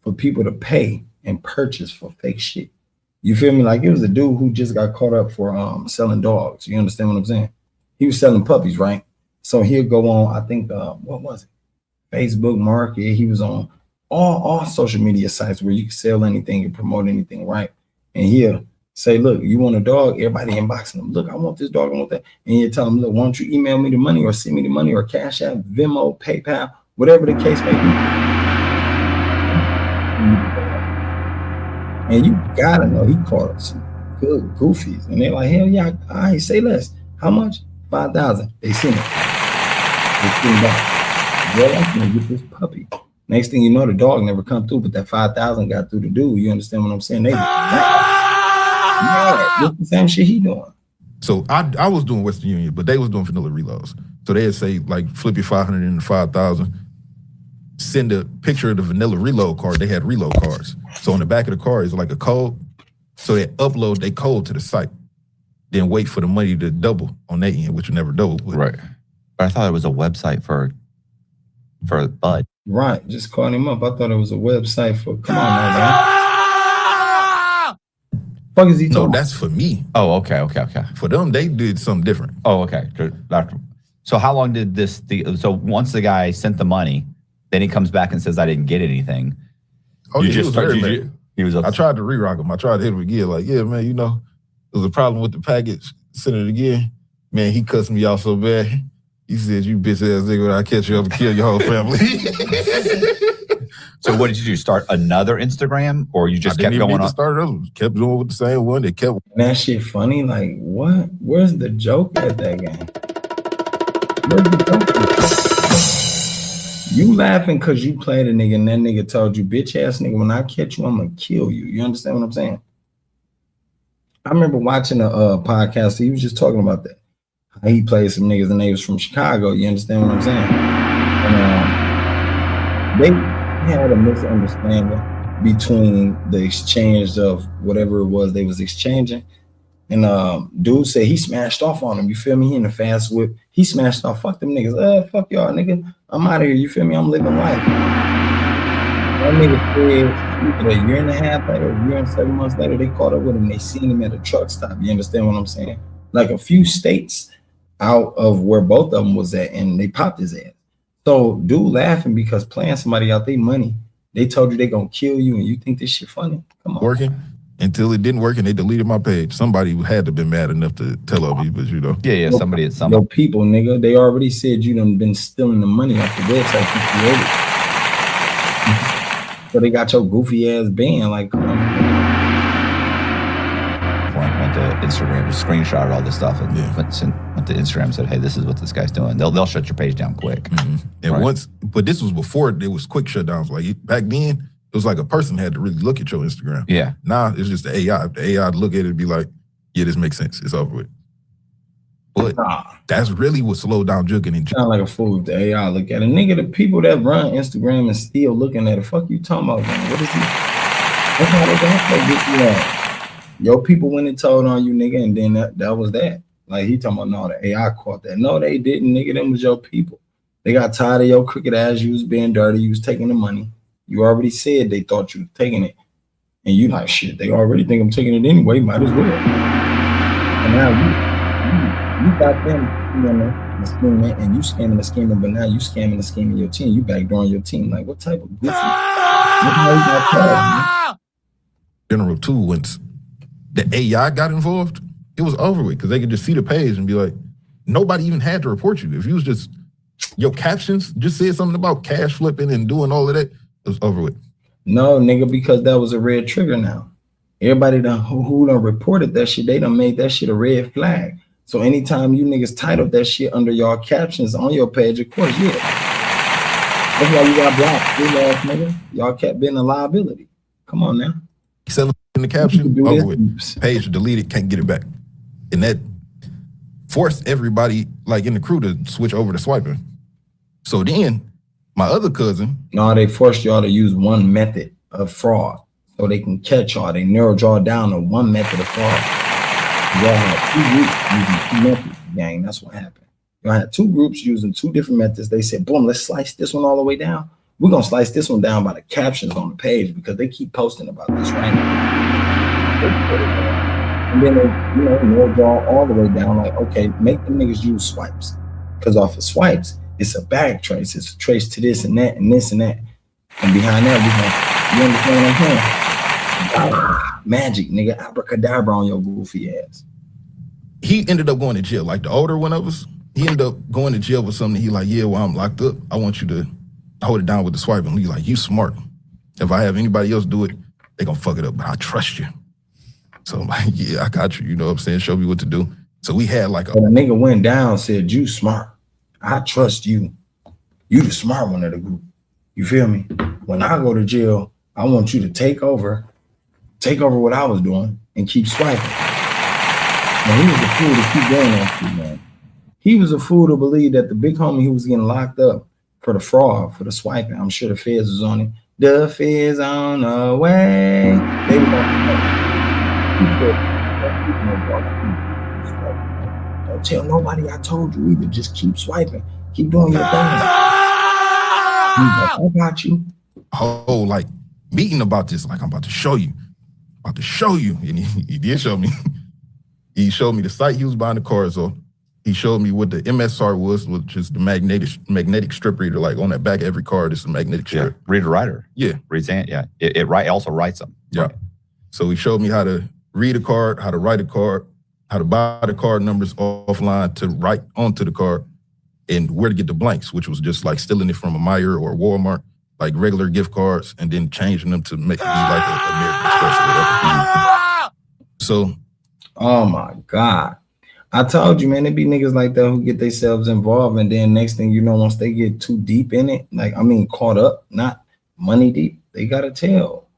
S2: for people to pay and purchase for fake shit. You feel me? Like, it was a dude who just got caught up for selling dogs. You understand what I'm saying? He was selling puppies, right? So he'll go on, I think, what was it? Facebook Market. He was on all social media sites where you can sell anything and promote anything, right? And he'll say, look, you want a dog? Everybody inboxing them. Look, I want this dog. I want that. And you tell them, look, why don't you email me the money or send me the money or Cash App, Venmo, PayPal, whatever the case may be. And you gotta know he caught us. good goofies. And they're like, hell yeah, I say less. How much? 5,000. They send it. They send it back. Girl, I'm gonna get this puppy. Next thing you know, the dog never come through, but that 5,000 got through the dude. You understand what I'm saying? They that's the same shit he doing.
S3: So I was doing Western Union, but they was doing vanilla reloads. So they'd say like flip your 500 into 5,000, send a picture of the vanilla reload card. They had reload cards. So on the back of the card is like a code. So they upload their code to the site, then wait for the money to double on their end, which will never double.
S4: Right. But I thought it was a website for Bud.
S2: Right. Just called him up. I thought it was a website for, come on now, man. Fuck is he talking?
S3: No, that's for me.
S4: Oh, okay.
S3: For them, they did something different.
S4: Oh, okay. So how long did so once the guy sent the money, then he comes back and says, I didn't get anything.
S3: Oh,
S4: you
S3: yeah,
S4: just started, he was
S3: I tried to re-rock him. I tried to hit him again. Like, yeah, man, you know, there was a problem with the package. Send it again. Man, he cussed me out so bad. He said, you bitch ass nigga, when I catch you up and kill your whole family.
S4: So what did you do? Start another Instagram, or you just kept going on?
S3: Kept going with the same one. They kept.
S2: That shit funny. Like, what? Where's the joke at that game? Where's the joke? You laughing because you played a nigga and that nigga told you, bitch ass nigga, when I catch you, I'm gonna kill you. You understand what I'm saying? I remember watching a podcast. He was just talking about that. How he played some niggas and they was from Chicago. You understand what I'm saying? And they had a misunderstanding between the exchange of whatever it was they was exchanging. And dude said he smashed off on him. You feel me? He in the fast whip. He smashed off. Fuck them niggas. Fuck y'all, nigga. I'm out of here. You feel me? I'm living life. That nigga said either a year and a half later, a year and 7 months later, they caught up with him. They seen him at a truck stop. You understand what I'm saying? Like a few states out of where both of them was at, and they popped his ass. So dude laughing because playing somebody out their money, they told you they gonna kill you and you think this shit funny? Come on.
S3: Working until it didn't work and they deleted my page. Somebody had to been mad enough to tell on me, but you know.
S4: Yeah, somebody at some.
S2: Yo, people, nigga, they already said you done been stealing the money off the website you created. So they got your goofy ass banned. Like, come on.
S4: Went to Instagram, just screenshotted all this stuff, and went to Instagram and said, "Hey, this is what this guy's doing." They'll shut your page down quick.
S3: Mm-hmm. And once, but this was before there was quick shutdowns. Like back then, it was like a person had to really look at your Instagram.
S4: Yeah.
S3: Now it's just the AI. The AI look at it and be like, "Yeah, this makes sense. It's over with." But that's really what slowed down jugging and
S2: sound like a fool with the AI look at it. Nigga, the people that run Instagram and still looking at it, fuck you talking about, man? What is he? That's how they get you at. Yo, people went and told on you, nigga, and then that was that. Like, he talking about, no, the AI caught that. No, they didn't, nigga. Them was your people. They got tired of your crooked ass. You was being dirty. You was taking the money. You already said they thought you was taking it. And you like, shit, they already think I'm taking it anyway. Might as well. And now you got them, you know, scheming, and you scamming the scheming, but now you scamming the scheming your team. You backdooring your team. Like, what type of goofy?
S3: General too, once the AI got involved, it was over with because they could just see the page and be like, nobody even had to report you. If you was just your captions just said something about cash flipping and doing all of that, it was over with.
S2: No, nigga, because that was a red trigger now. Everybody who done reported that shit, they done made that shit a red flag. So anytime you niggas titled that shit under y'all captions on your page, of course, yeah. That's why you got blocked, ass nigga. Y'all kept being a liability. Come on now.
S3: Selling in the caption, over with. Page deleted, can't get it back. And that forced everybody, like in the crew, to switch over to swiping. So then, my other cousin.
S2: No, they forced y'all to use one method of fraud so they can catch y'all. They narrowed y'all down to one method of fraud. Y'all had 2 groups using 2 methods, gang. That's what happened. Y'all had 2 groups using 2 different methods. They said, boom, let's slice this one all the way down. We're going to slice this one down by the captions on the page because they keep posting about this right now. And then they, you know, narrowed y'all all the way down. Like, okay, make the niggas use swipes. Because off of swipes, it's a back trace. It's a trace to this and that and this and that. And behind that, you understand what I'm saying? Magic, nigga, abracadabra on your goofy ass.
S3: He ended up going to jail. Like the older one of us, he ended up going to jail with something. He like, yeah, while I'm locked up, I want you to hold it down with the swipe. And he like, you smart. If I have anybody else do it, they gonna fuck it up. But I trust you. So I'm like, yeah, I got you. You know what I'm saying? Show me what to do. So we had like a
S2: When a nigga went down, said, you smart. I trust you. You the smart one of the group. You feel me? When I go to jail, I want you to take over what I was doing and keep swiping. And he was a fool to keep going after you, man. He was a fool to believe that the big homie who was getting locked up for the fraud, for the swiping, I'm sure the feds was on it. The feds on the way. They were don't tell nobody I told you either. Just keep swiping. Keep doing your thing. I got you.
S3: whole like meeting about this. Like, I'm about to show you. And he did show me. He showed me the site he was buying the cars off. He showed me what the MSR was, which is the magnetic strip reader. Like on that back of every car, it's a magnetic strip.
S4: Reader writer.
S3: Yeah.
S4: Reads and it also writes them.
S3: Yeah.
S4: Right.
S3: So he showed me how to read a card, how to write a card, how to buy the card numbers offline to write onto the card, and where to get the blanks, which was just like stealing it from a Meijer or a Walmart, like regular gift cards, and then changing them to make it be like an American Express or whatever. So,
S2: oh my God. I told you, man, it be niggas like that who get themselves involved, and then next thing you know, once they get too deep in it, like, I mean, caught up, not money deep, they gotta tell.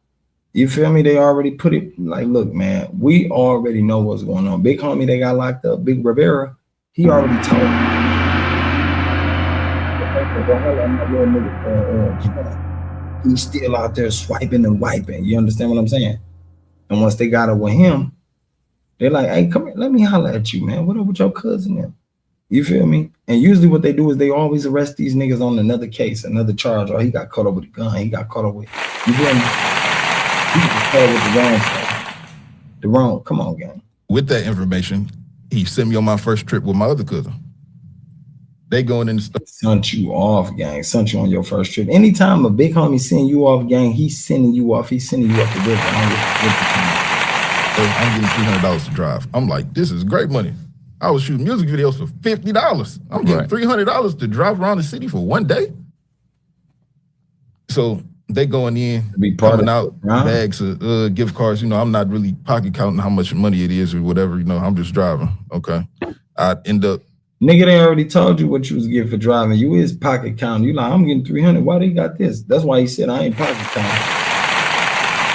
S2: You feel me? They already put it like, look, man, we already know what's going on. Big homie, they got locked up. Big Rivera, he already told me. He's still out there swiping and wiping. You understand what I'm saying? And once they got it with him, they're like, hey, come here, let me holler at you, man. What up with your cousin then? You feel me? And usually what they do is they always arrest these niggas on another case, another charge. Or he got caught up with a gun. He got caught up with, you feel me? He got caught with the wrong stuff. Come on, gang.
S3: with that information, he sent me on my first trip with my other cousin. They going in the stuff.
S2: Sent you off, gang. Sent you on your first trip. Anytime a big homie send you off, gang, he's sending you off. He's sending you up the river.
S3: I'm getting $300 to drive. I'm like, this is great money. I was shooting music videos for $50. I'm getting $300 to drive around the city for one day. So they going in, coming out, bags of gift cards. You know, I'm not really pocket counting how much money it is or whatever. You know, I'm just driving. Okay. I end up.
S2: Nigga, they already told you what you was getting for driving. You is pocket counting. You like, I'm getting 300. Why they got this? That's why he said I ain't pocket counting.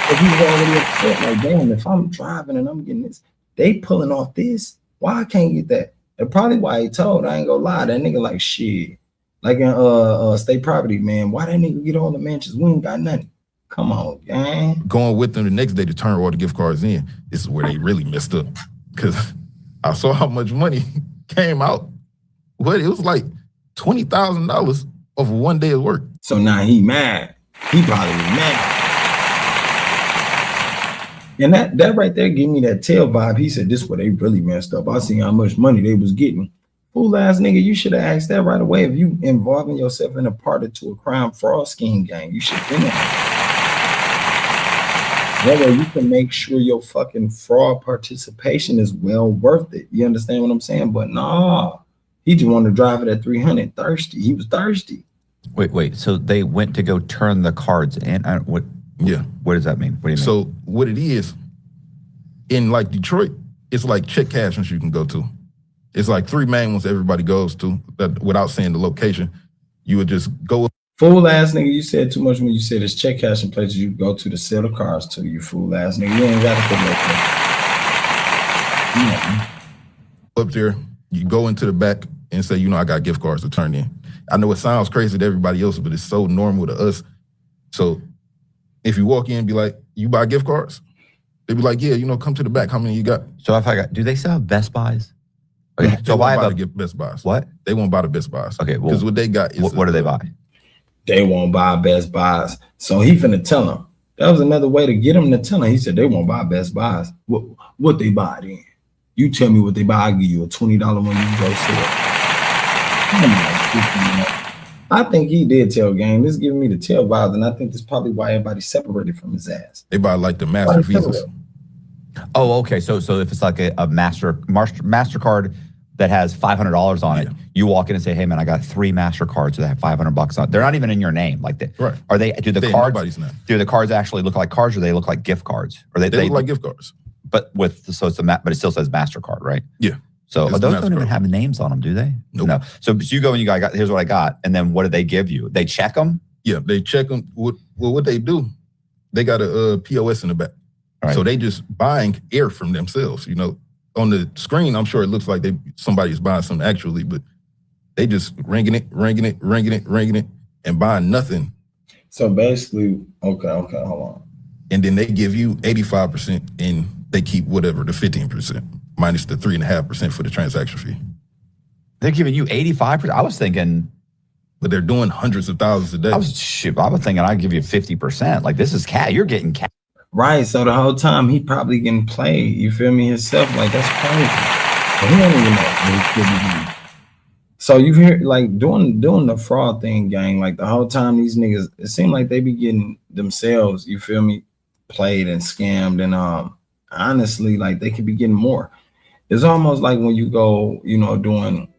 S2: But he was already upset. Like, damn, if I'm driving and I'm getting this, they pulling off this. Why I can't get that? And probably why he told. I ain't gonna lie. That nigga like shit. Like in state property, man. Why that nigga get all the mansions? We ain't got nothing. Come on, gang.
S3: Going with them the next day to turn all the gift cards in. This is where they really messed up. Because I saw how much money came out. What? It was like $20,000 over one day of work.
S2: So now he mad. He probably was mad. And that right there gave me that tail vibe. He said, this is where they really messed up. I seen how much money they was getting. Fool ass nigga, you should have asked that right away. If you involving yourself in a part to a crime fraud scheme gang, you should have been there. That way you can make sure your fucking fraud participation is well worth it. You understand what I'm saying? But nah, he just wanted to drive it at 300. Thirsty. He was thirsty.
S4: Wait. So they went to go turn the cards in. What?
S3: Yeah.
S4: What does that mean? What do you mean?
S3: So what it is, in like Detroit, it's like check cashings you can go to. It's like three main ones everybody goes to. That without saying the location, you would just go.
S2: Fool ass nigga, you said too much when you said it's check cashing places you go to sell the cars to. You fool ass nigga, you ain't got to put no.
S3: Up there, you go into the back and say, you know, I got gift cards to turn in. I know it sounds crazy to everybody else, but it's so normal to us. So if you walk in and be like, you buy gift cards? They be like, yeah, you know, come to the back. How many you got?
S4: So if I got, do they still have Best Buys? Okay,
S3: so why buy the Best Buys?
S4: What?
S3: They won't buy the Best Buys.
S4: Okay, well,
S3: because what they got is
S4: what do they buy?
S2: They won't buy Best Buys. So he finna tell them. That was another way to get him to tell him. He said they won't buy Best Buys. What they buy then? You tell me what they buy. I'll give you a $20 when you go sell. I think he did tell gang. This is giving me the tail vibes, and I think that's probably why everybody's separated from his ass.
S3: They buy like the master visas.
S4: Oh, okay. So if it's like a MasterCard that has $500 on it, you walk in and say, "Hey, man, I got 3 MasterCards that have $500 on it." They're not even in your name, like that.
S3: Right?
S4: Are they? Do the cards?
S3: Nobody's name.
S4: Do the cards actually look like cards, or they look like gift cards? Or
S3: they look like gift cards.
S4: but so it's but it still says MasterCard, right?
S3: Yeah.
S4: So
S3: It's
S4: those
S3: the
S4: don't even
S3: MasterCard.
S4: have the names on them, do they?
S3: Nope.
S4: No. So you go and you got, here's what I got. And then what do they give you? They check them?
S3: Yeah, they check them. What they do, they got a POS in the back.
S4: Right.
S3: So they just buying air from themselves. You know, on the screen, I'm sure it looks like somebody's buying something actually, but they just ringing it, and buying nothing.
S2: So basically, okay, hold on.
S3: And then they give you 85% and they keep whatever, the 15%, minus the 3.5% for the transaction fee.
S4: They're giving you 85%. I was thinking,
S3: But they're doing hundreds of thousands a day.
S4: I was thinking I'd give you 50%. Like this is you're getting cash.
S2: Right. So the whole time he probably getting played. You feel me? Himself, like that's crazy. But he don't even know what he could be doing. So you hear like doing the fraud thing, gang. Like the whole time these niggas, it seemed like they be getting themselves, you feel me, played and scammed. And honestly, like they could be getting more. It's almost like when you go, you know, doing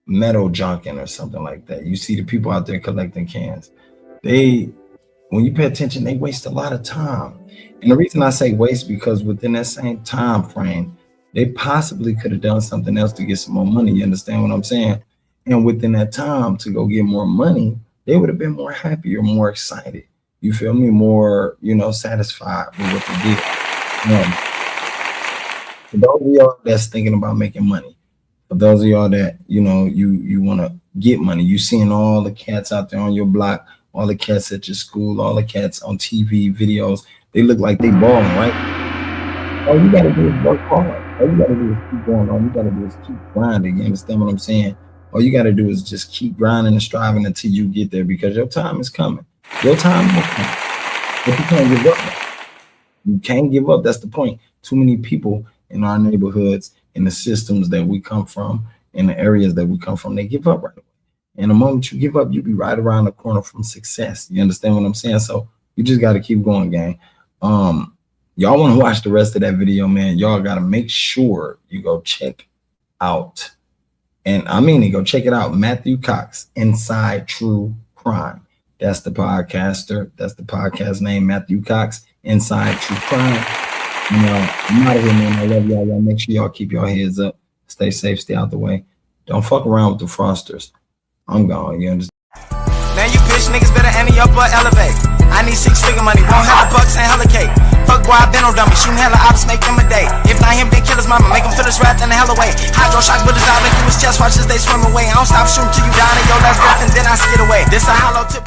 S2: metal junking or something like that. You see the people out there collecting cans. When you pay attention, they waste a lot of time. And the reason I say waste, because within that same time frame, they possibly could have done something else to get some more money. You understand what I'm saying? And within that time to go get more money, they would have been more happier, more excited. You feel me? More, you know, satisfied with what they did. For those of y'all that's thinking about making money, for those of y'all that, you know, you want to get money, you seeing all the cats out there on your block, all the cats at your school, all the cats on TV, videos, they look like they balling, right? All you got to do is work hard. All you got to do is keep going. All you got to do is keep grinding. You understand what I'm saying? All you got to do is just keep grinding and striving until you get there, because your time is coming. Your time will come. But you can't give up. You can't give up. That's the point. Too many people in our neighborhoods, in the systems that we come from, in the areas that we come from, they give up right away. And the moment you give up, you be right around the corner from success. You understand what I'm saying? So you just got to keep going, gang. Y'all want to watch the rest of that video, man. Y'all got to make sure you go check out. And I mean, go check it out. Matthew Cox, Inside True Crime. That's the podcaster. That's the podcast name, Matthew Cox, Inside True Crime. You know, I'm out of here, man. I love y'all. Y'all make sure y'all keep your heads up. Stay safe. Stay out the way. Don't fuck around with the fraudsters. I'm gone. You understand?
S1: Now you bitch niggas better ante up or elevate. I need 6-figure money, won't have a bucks and hella cake. Fuck boy, I been on dummy, shooting hella ops, make them a day. If not him, then kill his mama, make him feel his wrath in the hella way. Hydro shock bullets out, make through his chest, watch as they swim away. I don't stop shooting till you die in your last breath, and then I skid away. This a hollow tip.